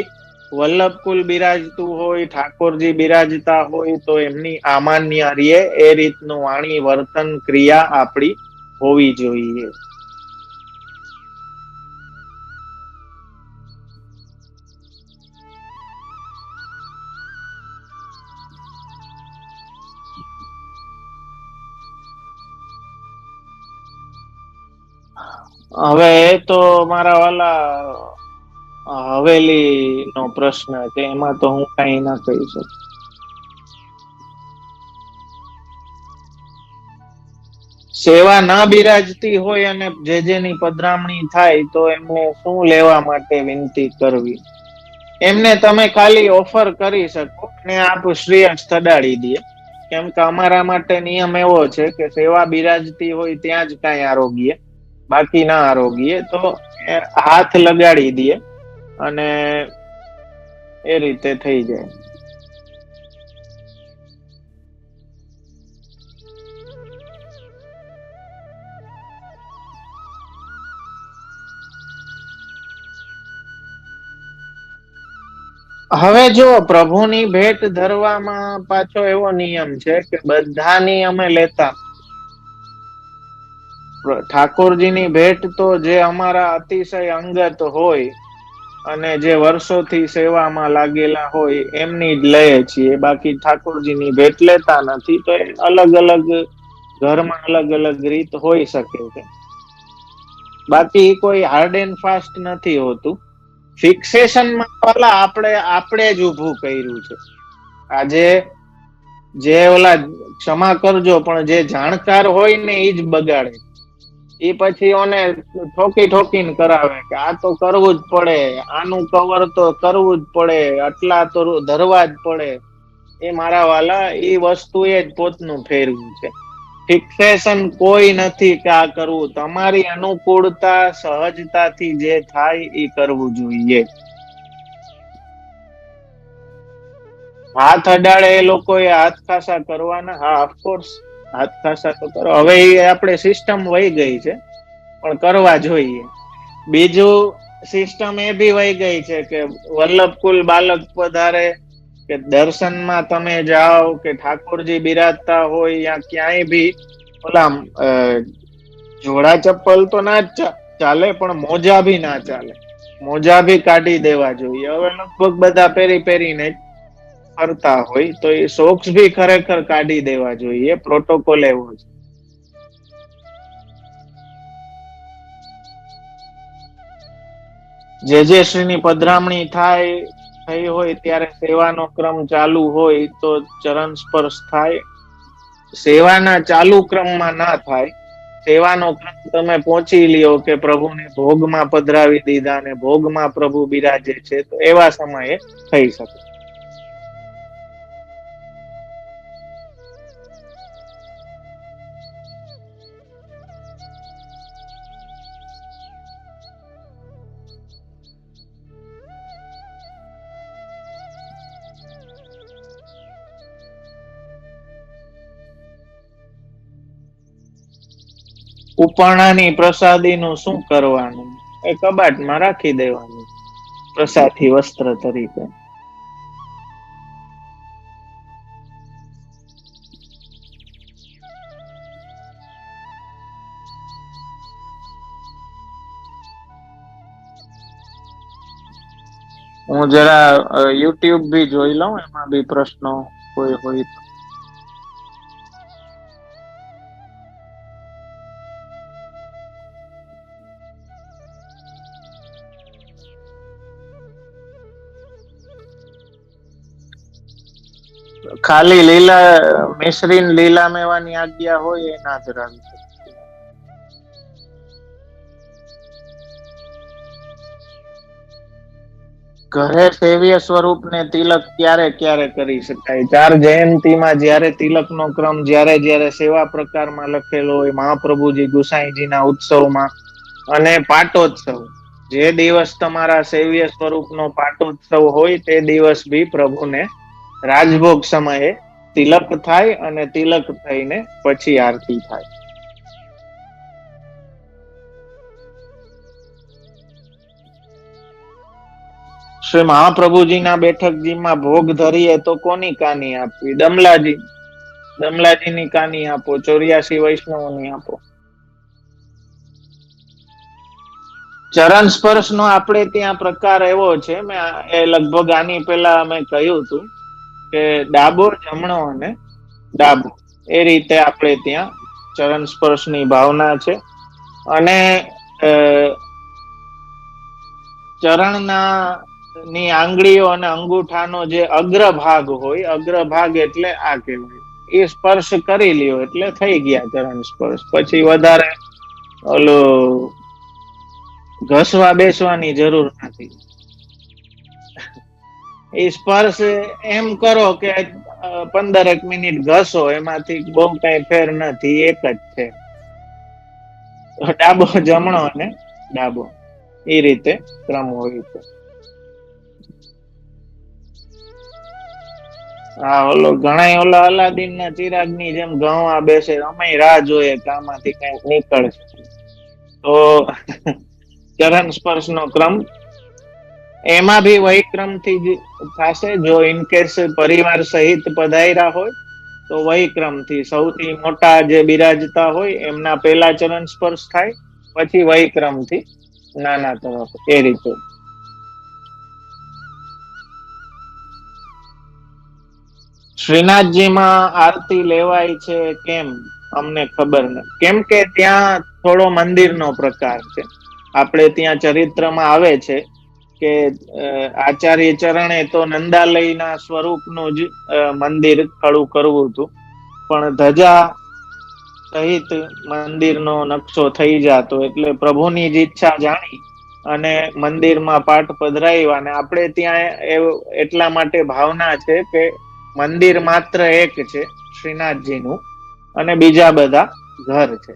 વલ્લભકુલ બિરાજતું હોય, ઠાકોરજી બિરાજતા હોય, તો એમની આમાન્ય રીએ એ રીતનું વાણી, વર્તન, ક્રિયા આપણી હોવી જોઈએ. હવે એ તો મારા વાલા હવેલી નો પ્રશ્ન છે, એમાં તો હું કઈ ના કહી શકું. સેવા ના બિરાજતી હોય અને જેની પધરામણી થાય તો એમને શું લેવા માટે વિનંતી કરવી? એમને તમે ખાલી ઓફર કરી શકો અને આપ શ્રેય સ્થડાડી દે. કેમ કે અમારા માટે નિયમ એવો છે કે સેવા બિરાજતી હોય ત્યાં જ કઈ આરોગ્ય, બાકી ના આરોગ્ય તો હાથ લગાડી દે અને એ રીતે થઈ જાય. હવે જો પ્રભુની ભેટ ધરવામાં પાછો એવો નિયમ છે કે બધાની અમે લેતા. ઠાકોરજીની ભેટ તો જે અમારા અતિશય અંગત હોય અને જે વર્ષોથી સેવામાં લાગેલા હોય એમની જ લઈએ છીએ, બાકી ઠાકોરજીની ભેટ લેતા નથી. તો એ અલગ અલગ ઘરમાં અલગ અલગ રીત હોઈ શકે છે, બાકી કોઈ હાર્ડ એન્ડ ફાસ્ટ નથી હોતું. ફિક્સેશનમાં આપણે જ ઉભું કર્યું છે. આજે જે ઓલા, ક્ષમા કરજો પણ જે જાણકાર હોય ને એ જ બગાડે. એ પછી ઓને ઠોકી ઠોકીને કરાવે કે આ તો કરવું જ પડે, આનું કવર તો કરવું જ પડે, આટલા તો ધરવા જ પડે. એ મારા વાલા, એ વસ્તુ એ જ પોતનું ફેરવું છે. ફિક્સેશન કોઈ નથી કે આ કરવું. તમારી અનુકૂળતા, સહજતાથી જે થાય એ કરવું જોઈએ. હાથ અડાડે એ લોકોએ હાથ ખાસા કરવાના, હા ઓફકોર્સ હાથ ખાસા તો કરો. હવે એ આપણે સિસ્ટમ વહી ગઈ છે પણ કરવા જોઈએ. બીજું સિસ્ટમ એ બી વહી ગઈ છે કે વલ્લભકુલ બાલક પધારે કે દર્શનમાં તમે જાઓ કે ઠાકોરજી બિરાજતા હોય યા ક્યાંય બી ઓલા જોડા ચપ્પલ તો ના જ ચાલે પણ મોજા ભી ના ચાલે. મોજા ભી કાઢી દેવા જોઈએ. હવે લગભગ બધા પહેરી પહેરીને ફરતા હોય તો એ સોક્સ ભી ખરેખર કાઢી દેવા જોઈએ. પ્રોટોકોલ એવો છે. જે શ્રીની પધરામણી થઈ હોય ત્યારે સેવાનો ક્રમ ચાલુ હોય તો ચરણ સ્પર્શ થાય. સેવાના ચાલુ ક્રમમાં ના થાય. સેવાનો ક્રમ તમે પહોંચી લ્યો કે પ્રભુને ભોગમાં પધરાવી દીધા ને ભોગમાં પ્રભુ બિરાજે છે, તો એવા સમયે થઈ શકે. ઉપાણાની પ્રસાદીનું શું કરવાનું? એ કબાટમાં રાખી દેવાનું પ્રસાદી વસ્ત્ર તરીકે. હું જરા યુટ્યુબ બી જોઈ લઉં, એમાં બી પ્રશ્નો કોઈ હોય તો. ખાલી લીલા મિશ્રીન લીલા મેવાની આજ્ઞા હોય એ ના ધરાવી શકે. ઘરે સેવ્ય સ્વરૂપને તિલક ક્યારે ક્યારે કરી શકાય? 4 જયંતીમાં જ્યારે તિલકનો ક્રમ જ્યારે જ્યારે સેવા પ્રકારમાં લખેલો હોય, મહાપ્રભુજી ગુસાઈજીના ઉત્સવમાં અને પાટોત્સવ, જે દિવસ તમારા સેવ્ય સ્વરૂપનો પાટોત્સવ હોય તે દિવસ બી પ્રભુને રાજભોગ સમયે તિલક થાય અને તિલક થઈને પછી આરતી થાય. શ્રી મહાપ્રભુજીના બેઠકજીમાં ભોગ ધરીએ તો કોની કાની આપવી? દમલાજીની કાની આપો, 84 વૈષ્ણવોની આપો. ચરણ સ્પર્શ નો આપણે ત્યાં પ્રકાર એવો છે, મેં એ લગભગ આની પેલા મેં કહ્યું હતું કે ડાબો, જમણો અને ડાબો, એ રીતે આપણે ત્યાં ચરણ સ્પર્શની ભાવના છે. અને ચરણના ની આંગળીઓ અને અંગૂઠાનો જે અગ્રભાગ હોય, અગ્રભાગ એટલે આ કહેવાય, એ સ્પર્શ કરી લ્યો એટલે થઈ ગયા ચરણ સ્પર્શ. પછી વધારે ઓલું ઘસવા બેસવાની જરૂર નથી. એ સ્પર્શ એમ કરો કે 15 મિનિટ ઘસો, એમાંથી બહુ કઈ ફેર નથી, એક જ છે. ડાબો, જમણો અને ડાબો, એ રીતે ક્રમ હોય છે. હા, ઘણા ઓલા અલાદીન ના ચિરાગ ની જેમ ગણવા બેસે, અમે રાહ જોઈએ કે આમાંથી કઈક નીકળશે. તો ચરણ સ્પર્શ નો ક્રમ એમાં બી વૈક્રમ થી જ થશે. જો ઇનકેસ પરિવાર સહિત પધાર્યા હોય તો વૈક્રમ થી સૌથી મોટા જે બિરાજતા હોય એમના પેલા ચરણ સ્પર્શ થાય, પછી વૈક્રમ થી નાના તરફ, એ રીતે. શ્રીનાથજીમાં આરતી લેવાય છે કેમ? અમને ખબર નથી. કેમ કે ત્યાં થોડો મંદિરનો પ્રકાર છે. આપણે ત્યાં ચરિત્રમાં આવે છે કે આચાર્ય ચરણે તો નંદાલયના સ્વરૂપનું જ મંદિર ખડું કરવું હતું, પણ ધજા સહિત મંદિરનો નકશો થઈ જાતો, એટલે પ્રભુની જ ઈચ્છા જાણી અને મંદિરમાં પાઠ પધરાવ્યા. અને આપણે ત્યાં એટલા માટે ભાવના છે કે મંદિર માત્ર એક છે શ્રીનાથજીનું, અને બીજા બધા ઘર છે.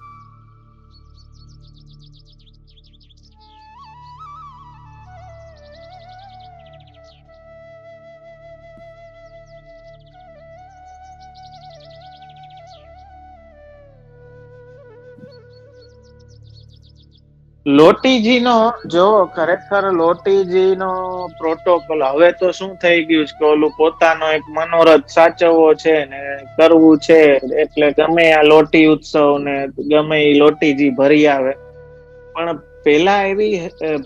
લોટીજીનો જો ખરેખર લોટીજીનો પ્રોટોકોલ હવે તો શું થઈ ગયું છે કે ઓલું પોતાનો એક મનોરથ સાચવવો છે ને કરવું છે, એટલે ગમે આ લોટી ઉત્સવ ને ગમે એ લોટીજી ભરી આવે. પણ પેલા એવી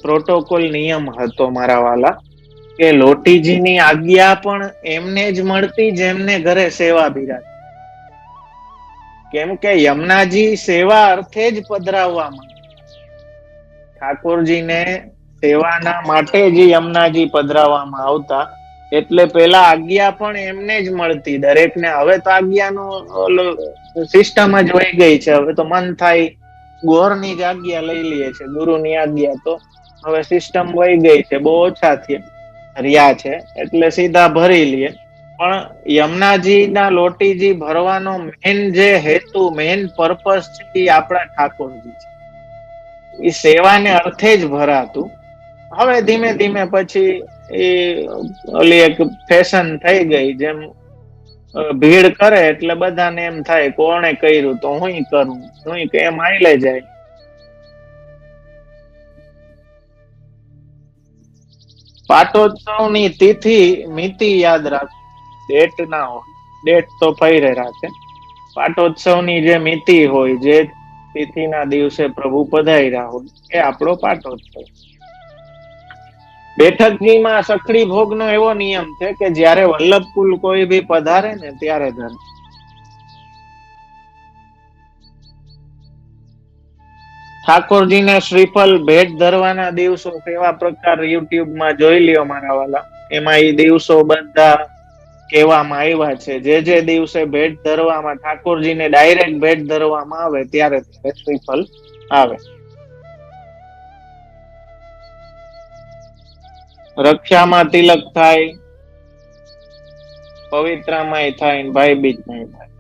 પ્રોટોકોલ નિયમ હતો મારા વાલા, કે લોટીજીની આજ્ઞા પણ એમને જ મળતી જેમને ઘરે સેવા બિરાજ. કેમ કે યમુનાજી સેવા અર્થે જ પધરાવવામાં, ઠાકોરજીને સેવાના માટે જ યમુનાજી પધરાવવામાં આવતા, એટલે પેલા આજ્ઞા પણ એમને જ મળતી દરેકને. હવે તો આજ્ઞાનો સિસ્ટમ જ વહી ગઈ છે. હવે તો મન થાય ગોરની જ આજ્ઞા લઈ લઈએ છે, ગુરુની આજ્ઞા તો હવે સિસ્ટમ વહી ગઈ છે, બહુ ઓછા રહ્યા છે, એટલે સીધા ભરી લઈએ. પણ યમુનાજીના લોટીજી ભરવાનો મેન જે હેતુ, મેન પર્પસ છે, એ આપણા ઠાકોરજી છે. એ સેવાને અર્થે જ ભરાતું. હવે ધીમે ધીમે પછી એ ઓલી એક ફેશન થઈ ગઈ, જેમ ભીડ કરે એટલે બધાને એમ થાય કોણે કર્યું તો હું કરું, હું એમ હાલે જાય. પાટોત્સવની તિથિ મિતિ યાદ રાખ, ડેટ ના હોય, ડેટ તો ફૈરે રાખે. પાટોત્સવની જે મિતિ હોય, જે તિથિના દિવસે પ્રભુ પધાર્યા હોય, એ આપણો પાટોત્સવ. બેઠકજીમાં સખડી ભોગનો એવો નિયમ છે કે જ્યારે વલ્લભકુલ કોઈ બી પધારે ને ત્યારે ધરે. ઠાકોરજીને શ્રીફળ ભેટ ધરવાના દિવસો કેવા પ્રકાર યુટ્યુબમાં જોઈ લ્યો મારા વાલા. એમાં એ દિવસો બધા કહેવામાં આવ્યા છે. જે જે દિવસે ભેટ ધરવામાં ઠાકોરજીને ડાયરેક્ટ ભેટ ધરવામાં આવે ત્યારે શ્રીફળ આવે. રક્ષામાં તિલક થાય, પવિત્રામાંય થાય, ભાઈ બીજમાંય થાય.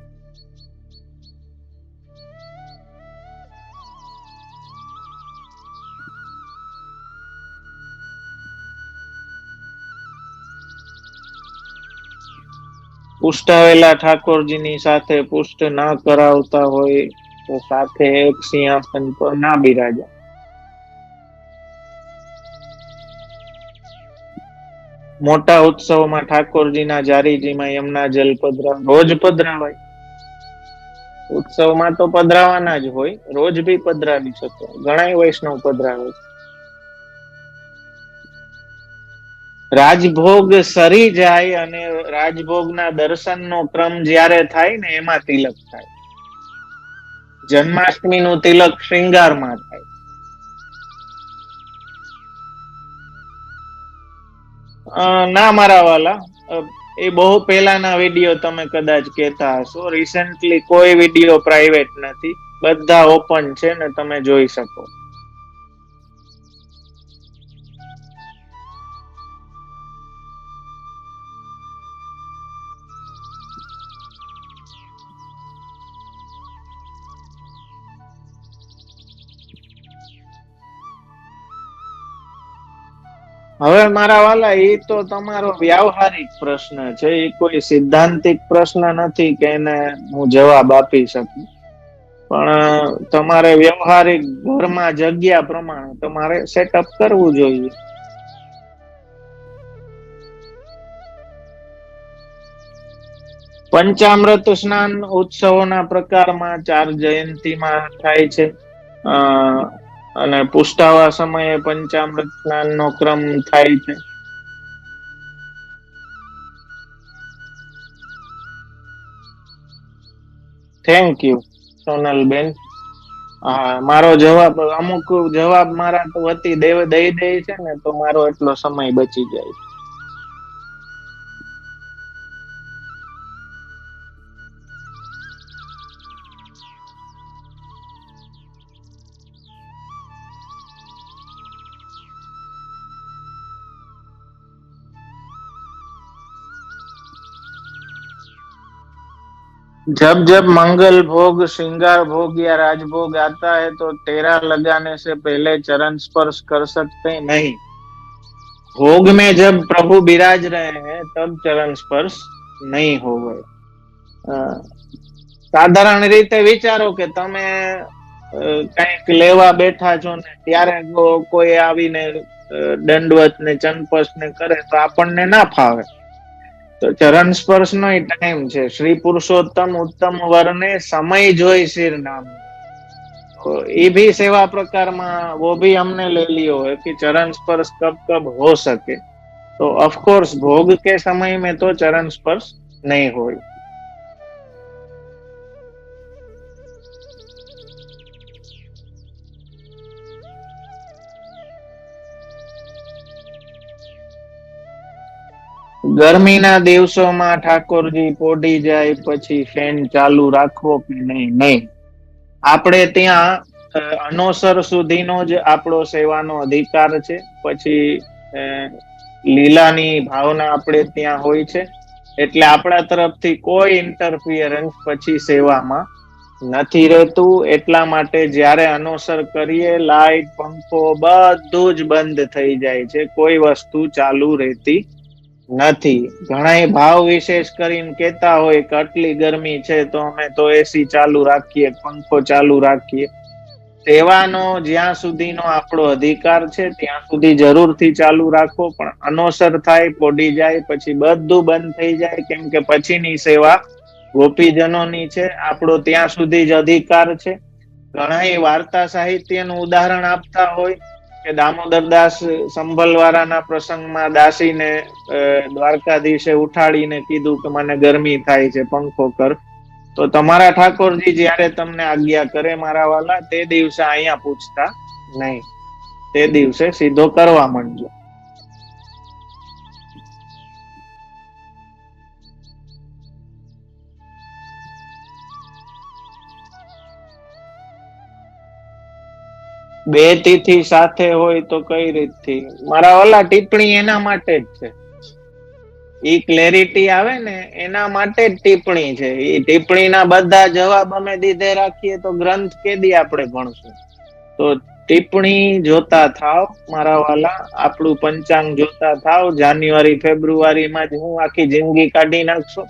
પુષ્ટાવેલા ઠાકોરજીની સાથે પુષ્ટ ના કરાવતા હોય તો સાથે એક સિંહાસન પર ના બિરાજા. મોટા ઉત્સવમાં ઠાકોરજીના જારીજીમાં યમુના જલ રોજ પધરાવાય. ઉત્સવમાં તો પધરાવાના જ હોય, રોજ બી પધરાવી શકો. ઘણા વૈષ્ણવ પધરાવે છે. રાજભોગ સરી જાય અને રાજભોગના દર્શનનો ક્રમ જ્યારે થાય ને એમાં તિલક થાય. જન્માષ્ટમીનું તિલક શ્રૃંગારમાં થાય. ના મારા વાલા, એ બહુ પહેલાના વિડીયો તમે કદાચ કહેતા હશો. રિસેન્ટલી કોઈ વિડીયો પ્રાઇવેટ નથી, બધા ઓપન છે ને તમે જોઈ શકો. હવે મારા વાલા, એ તો તમારો વ્યાવહારિક પ્રશ્ન છે. એ કોઈ સિદ્ધાંતિક પ્રશ્ન નથી કે એને હું જવાબ આપી શકું. પણ તમારે વ્યવહારિક ઘરમાં જગ્યા પ્રમાણે તમારે સેટઅપ કરવું જોઈએ. પંચામૃત સ્નાન ઉત્સવોના પ્રકારમાં 4 જયંતીમાં થાય છે. અને પુષ્ટાવા સમયે પંચામૃત સ્નાનનો ક્રમ થાય છે. થેન્ક યુ સોનલબેન. હા, મારો જવાબ, અમુક જવાબ મારા તો વતી દઈ દે છે ને તો મારો એટલો સમય બચી જાય. जब जब मंगल भोग, श्रृंगार भोग या राजभोग आता है तो टेरा लगाने से पहले चरण स्पर्श कर सकते नहीं. भोग में जब प्रभु विराज रहे हैं तब चरण स्पर्श नहीं होवे. સાધારણ રીતે વિચારો કે તમે કઈક લેવા બેઠા છો ને ત્યારે કોઈ આવીને દંડવત ને ચંપસ ને કરે તો આપણને ના ફાવે. તો ચરણ સ્પર્શ નો ટાઈમ છે. શ્રી પુરુષોત્તમ ઉત્તમ વર્ણે સમય જોઈ શિર નામ. तो ये भी सेवा प्रकार में वो भी हमने ले लियो है कि चरण स्पर्श कब कब हो सके. तो ऑफ कोर्स भोग के समय में तो चरण स्पर्श नहीं हो. ગરમીના દિવસોમાં ઠાકોરજી પોડી જાય પછી ફેન ચાલુ રાખવો કે નહીં? આપણે ત્યાં અનોસર સુધીનો જ આપણો સેવાનો અધિકાર છે. પછી લીલાની ભાવના આપણે ત્યાં હોય છે. એટલે આપણા તરફથી કોઈ ઇન્ટરફિયરન્સ પછી સેવામાં નથી રહેતું. એટલા માટે જ્યારે અનોસર કરીએ, લાઈટ, પંખો બધું જ બંધ થઈ જાય છે. કોઈ વસ્તુ ચાલુ રહેતી નથી. ઘણા ભાવ વિશેષ કરીને કેતા હોય કે આટલી ગરમી છે તો અમે તો એસી ચાલુ રાખીએ, પંખો ચાલુ રાખીએ. સેવાનો જ્યાં સુધીનો આપણો અધિકાર છે ત્યાં સુધી જરૂરથી ચાલુ રાખો. પણ અનોસર થાય, પોડી જાય પછી બધું બંધ થઈ જાય, કેમ કે પછીની સેવા ગોપીજનોની છે. આપણો ત્યાં સુધી જ અધિકાર છે. ઘણા વાર્તા સાહિત્યનું ઉદાહરણ આપતા હોય કે દામોદરદાસ સંભલવાળાના પ્રસંગમાં દાસીને દ્વારકાધીશે ઉઠાડીને કીધું કે મને ગરમી થાય છે, પંખો કર. તો તમારા ઠાકોરજી જયારે તમને આજ્ઞા કરે મારા વાલા, તે દિવસે અહીંયા પૂછતા નહીં, તે દિવસે સીધો કરવા માંડજો. બે તિથિ સાથે હોય તો કઈ રીતથી? મારા વાલા, ટિપ્પણી એના માટે જ છે. ઈ ક્લેરિટી આવે ને એના માટે જ ટિપ્પણી છે. એ ટિપ્પણીના બધા જવાબ અમે દીધે રાખીએ તો ગ્રંથ કેદી આપણે ભણશું? તો ટિપ્પણી જોતા થાવ મારા વાલા, આપણું પંચાંગ જોતા થાવ. જાન્યુઆરી ફેબ્રુઆરીમાં જ હું આખી જિંદગી કાઢી નાખશું?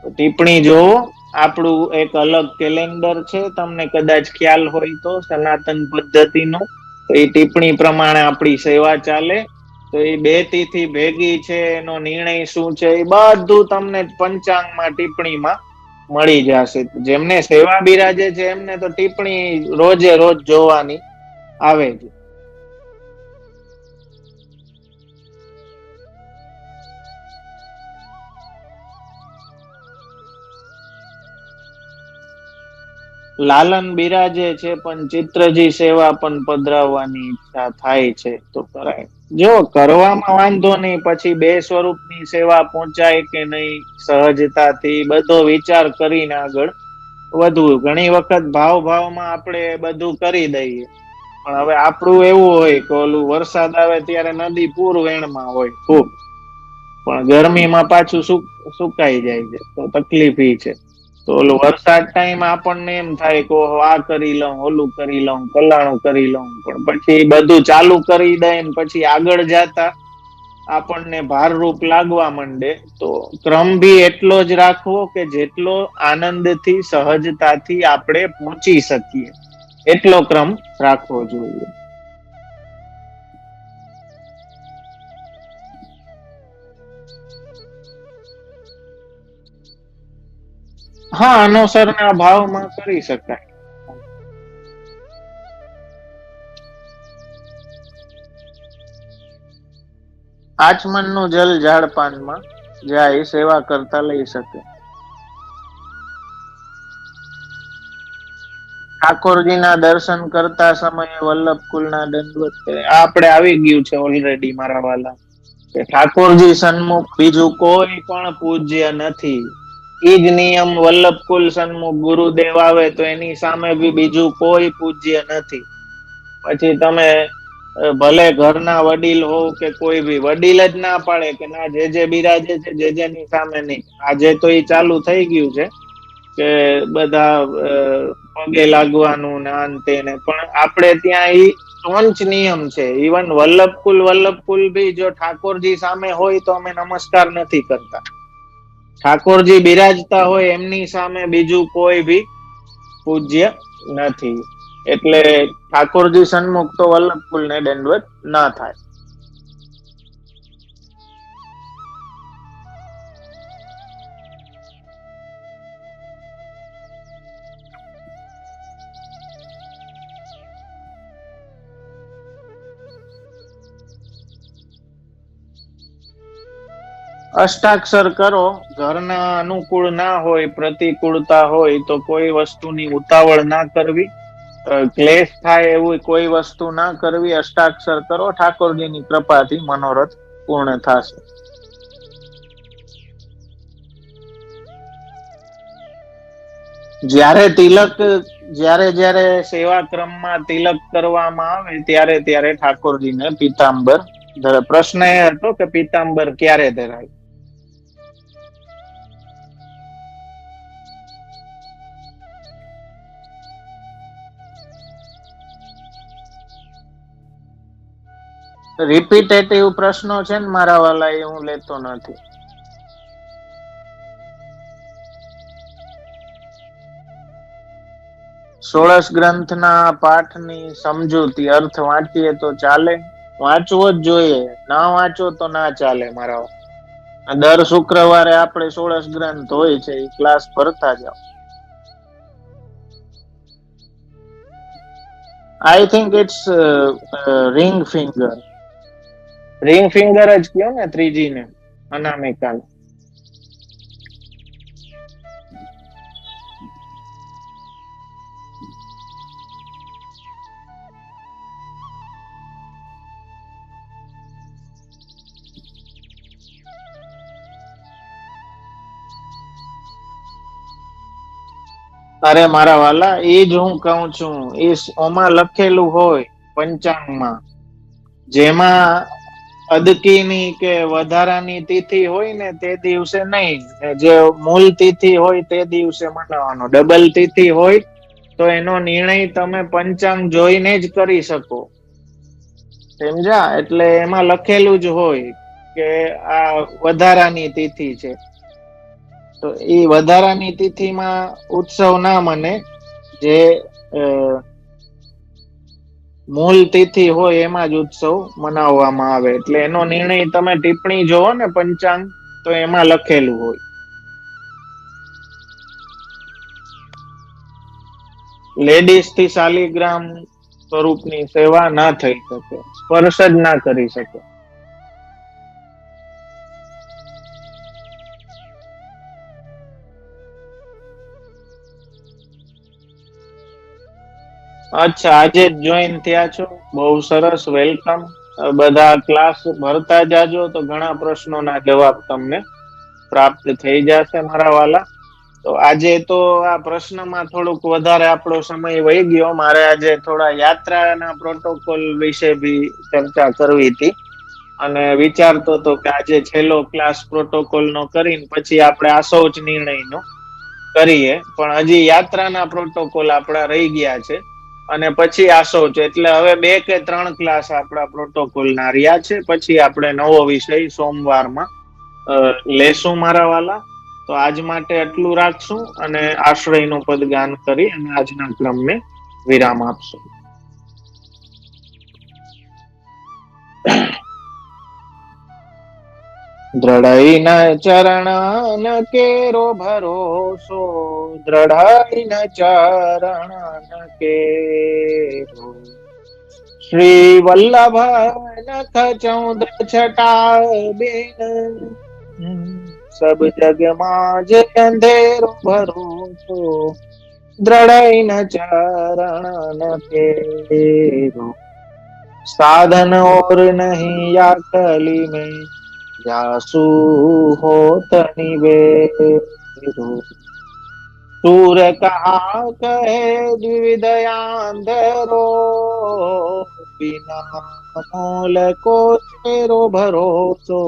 તો ટિપ્પણી જોવો. આપણું એક અલગ કેલેન્ડર છે, તમને કદાચ ખ્યાલ હોય તો, સનાતન પદ્ધતિનો. તો એ ટિપ્પણી પ્રમાણે આપણી સેવા ચાલે. તો એ બે તિથિ ભેગી છે, એનો નિર્ણય શું છે, એ બધું તમને પંચાંગમાં ટિપ્પણીમાં મળી જશે. જેમને સેવા બિરાજે છે એમને તો ટિપ્પણી રોજે રોજ જોવાની આવે છે. લાલન બિરાજે છે પણ ચિત્રજી સેવા પણ પધરાવવાની ઈચ્છા થાય છે તો કરાય. જો કરવામાં વાંધો નહીં, પછી બે સ્વરૂપની સેવા પહોંચાય કે નહીં, સહજતાથી બધો વિચાર કરીને આગળ વધવું. ઘણી વખત ભાવમાં આપણે બધું કરી દઈએ, પણ હવે આપણું એવું હોય કે ઓલું વરસાદ આવે ત્યારે નદી પૂર વેણમાં હોય ખૂબ, પણ ગરમીમાં પાછું સુકાઈ જાય છે, તો તકલીફ ઈ છે. તો ઓલું વરસાદ ટાઈમ આપણને એમ થાય કે આ કરી લઉં, ઓલું કરી લઉં, ફલાણું કરી લઉં, પણ પછી બધું ચાલુ કરી દે ને પછી આગળ જતા આપણને ભારરૂપ લાગવા માંડે. તો ક્રમ ભી એટલો જ રાખવો કે જેટલો આનંદથી સહજતાથી આપણે પહોંચી શકીએ, એટલો ક્રમ રાખવો જોઈએ. હા, અનુસરના ભાવમાં કરી શકાય. આચમનનું જલ ઝાડપાનમાં જાય સેવા કરતા લઈ શકે. ઠાકોરજીના દર્શન કરતા સમયે વલ્લભ કુલના દંડવત કરે. આ આપણે આવી ગયું છે ઓલરેડી મારા વાલા, કે ઠાકોરજી સન્મુખ બીજું કોઈ પણ પૂજ્ય નથી. ઈ જ નિયમ વલ્લભ કુલ સન્મુખ ગુરુદેવ આવે તો એની સામે બી બીજું કોઈ પૂજ્ય નથી. પછી તમે ભલે ઘરના વડીલ હોવ કે કોઈ બી, વડીલ જ ના પાડે કે ના, જે બિરાજે છે જેની સામે નહીં. આજે તો એ ચાલુ થઈ ગયું છે કે બધા પગે લાગવાનું ને અંતે ને, પણ આપણે ત્યાં ઈ ટોંચ નિયમ છે. ઇવન વલ્લભ કુલ બી જો ઠાકોરજી સામે હોય તો અમે નમસ્કાર નથી કરતા. ઠાકોરજી બિરાજતા હોય એમની સામે બીજું કોઈ બી પૂજ્ય નથી. એટલે ઠાકોરજી સન્મુખ તો વલ્લભ કુલ ને દંડવત ના થાય. અષ્ટાક્ષર કરો. ઘરના અનુકૂળ ના હોય, પ્રતિકૂળતા હોય તો કોઈ વસ્તુની ઉતાવળ ના કરવી, ક્લેશ થાય એવું કોઈ વસ્તુ ના કરવી. અષ્ટાક્ષર કરો, ઠાકોરજીની કૃપાથી મનોરથ પૂર્ણ થશે. જ્યારે સેવા ક્રમમાં તિલક કરવામાં આવે ત્યારે ઠાકોરજીને પીતાંબર ધરે. પ્રશ્ન એ હતો કે પીતાંબર ક્યારે ધરાય? રિપીટેટિવ પ્રશ્નો છે ને મારા વાલા, એ હું લેતો નથી. ષોડશ ગ્રંથના પાઠની સમજૂતી અર્થ વાંચીએ તો ચાલે? વાંચવો જ જોઈએ, ના વાંચો તો ના ચાલે મારા. દર શુક્રવારે આપણે ષોડશ ગ્રંથ હોય છે, એ ક્લાસ ભરતા જાઓ. I think it's ring finger. Ring finger જ કયો ને 3G ને, અનામિકા. અરે મારા વાલા, એ જ હું કહું છું. એ ઓમાં લખેલું હોય પંચાંગમાં, જેમાં અદકીની કે વધારાની તિથિ હોય ને તે દિવસે નહીં, જે મૂળ તિથિ હોય તે દિવસે મનાવવાનો. ડબલ તિથિ હોય તો એનો નિર્ણય તમે પંચાંગ જોઈને જ કરી શકો. સમજ્યા? એટલે એમાં લખેલું જ હોય કે આ વધારાની તિથિ છે, તો એ વધારાની તિથિમાં ઉત્સવ ના મને, જે મૂળ તિથિ હોય એમાં જ ઉત્સવ મનાવવામાં આવે. એટલે એનો નિર્ણય તમે ટિપ્પણી જોવો ને પંચાંગ, તો એમાં લખેલું હોય. લેડીઝ થી શાલિગ્રામ સ્વરૂપની સેવા ના થઈ શકે, સ્પર્શ જ ના કરી શકે. અચ્છા, આજે જ જોઈન થયા છો, બહુ સરસ, વેલકમ. બધા ક્લાસ ભરતા જાજો તો ઘણા પ્રશ્નોના જવાબ તમને પ્રાપ્ત થઈ જશે મારા વાલા. તો આજે તો આ પ્રશ્નમાં થોડુંક વધારે આપણો સમય વહી ગયો. મારે આજે થોડા યાત્રાના પ્રોટોકોલ વિશે ભી ચર્ચા કરવી હતી, અને વિચારતો હતો કે આજે છેલ્લો ક્લાસ પ્રોટોકોલ નો કરીને પછી આપણે આશૌચ નિર્ણય નો કરીએ. પણ હજી યાત્રાના પ્રોટોકોલ આપણા રહી ગયા છે, અને પછી આશૌચ. એટલે હવે 2 કે 3 ક્લાસ આપણા પ્રોટોકોલ ના રહ્યા છે. પછી આપણે નવો વિષય સોમવારમાં લેશું મારા વાલા. તો આજ માટે આટલું રાખશું, અને આશ્રયનું પદ ગાન કરી અને આજના ક્રમને વિરામ આપશું. દ્રઢઈન ચરણ કેરો ભરોસો, દ્રઢઈન ચરણ કેરો. શ્રી વલ્લભ નખ ચૌદ્ર છટા બેન, સબ જગ માં જ અંધેરો ભરોસો, દ્રઢઈન ચરણ કેરો. साधन और नहीं या कली में, जासु होत निवेरो. सूर कहा कहे द्विविदयांधरो, बिना मोल को तेरो भरोसो,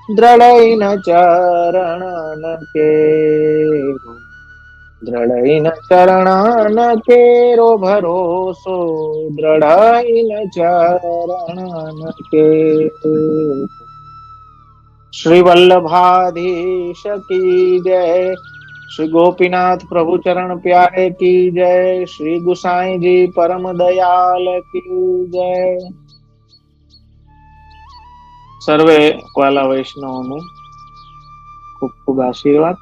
દ્રઢઈન ચરણ કેરો. દ્રઢઈન ચરણ કેરો ભરોસો, દ્રઢઈન ચરણ કેરો. શ્રી વલ્લભાધીશ કી જય. श्री गोपीनाथ प्रभु चरण प्यारे की जय. श्री गुसाई जी परम दयाल की जय. સર્વે વાલા વૈષ્ણવોનું ખૂબ ખૂબ આશીર્વાદ.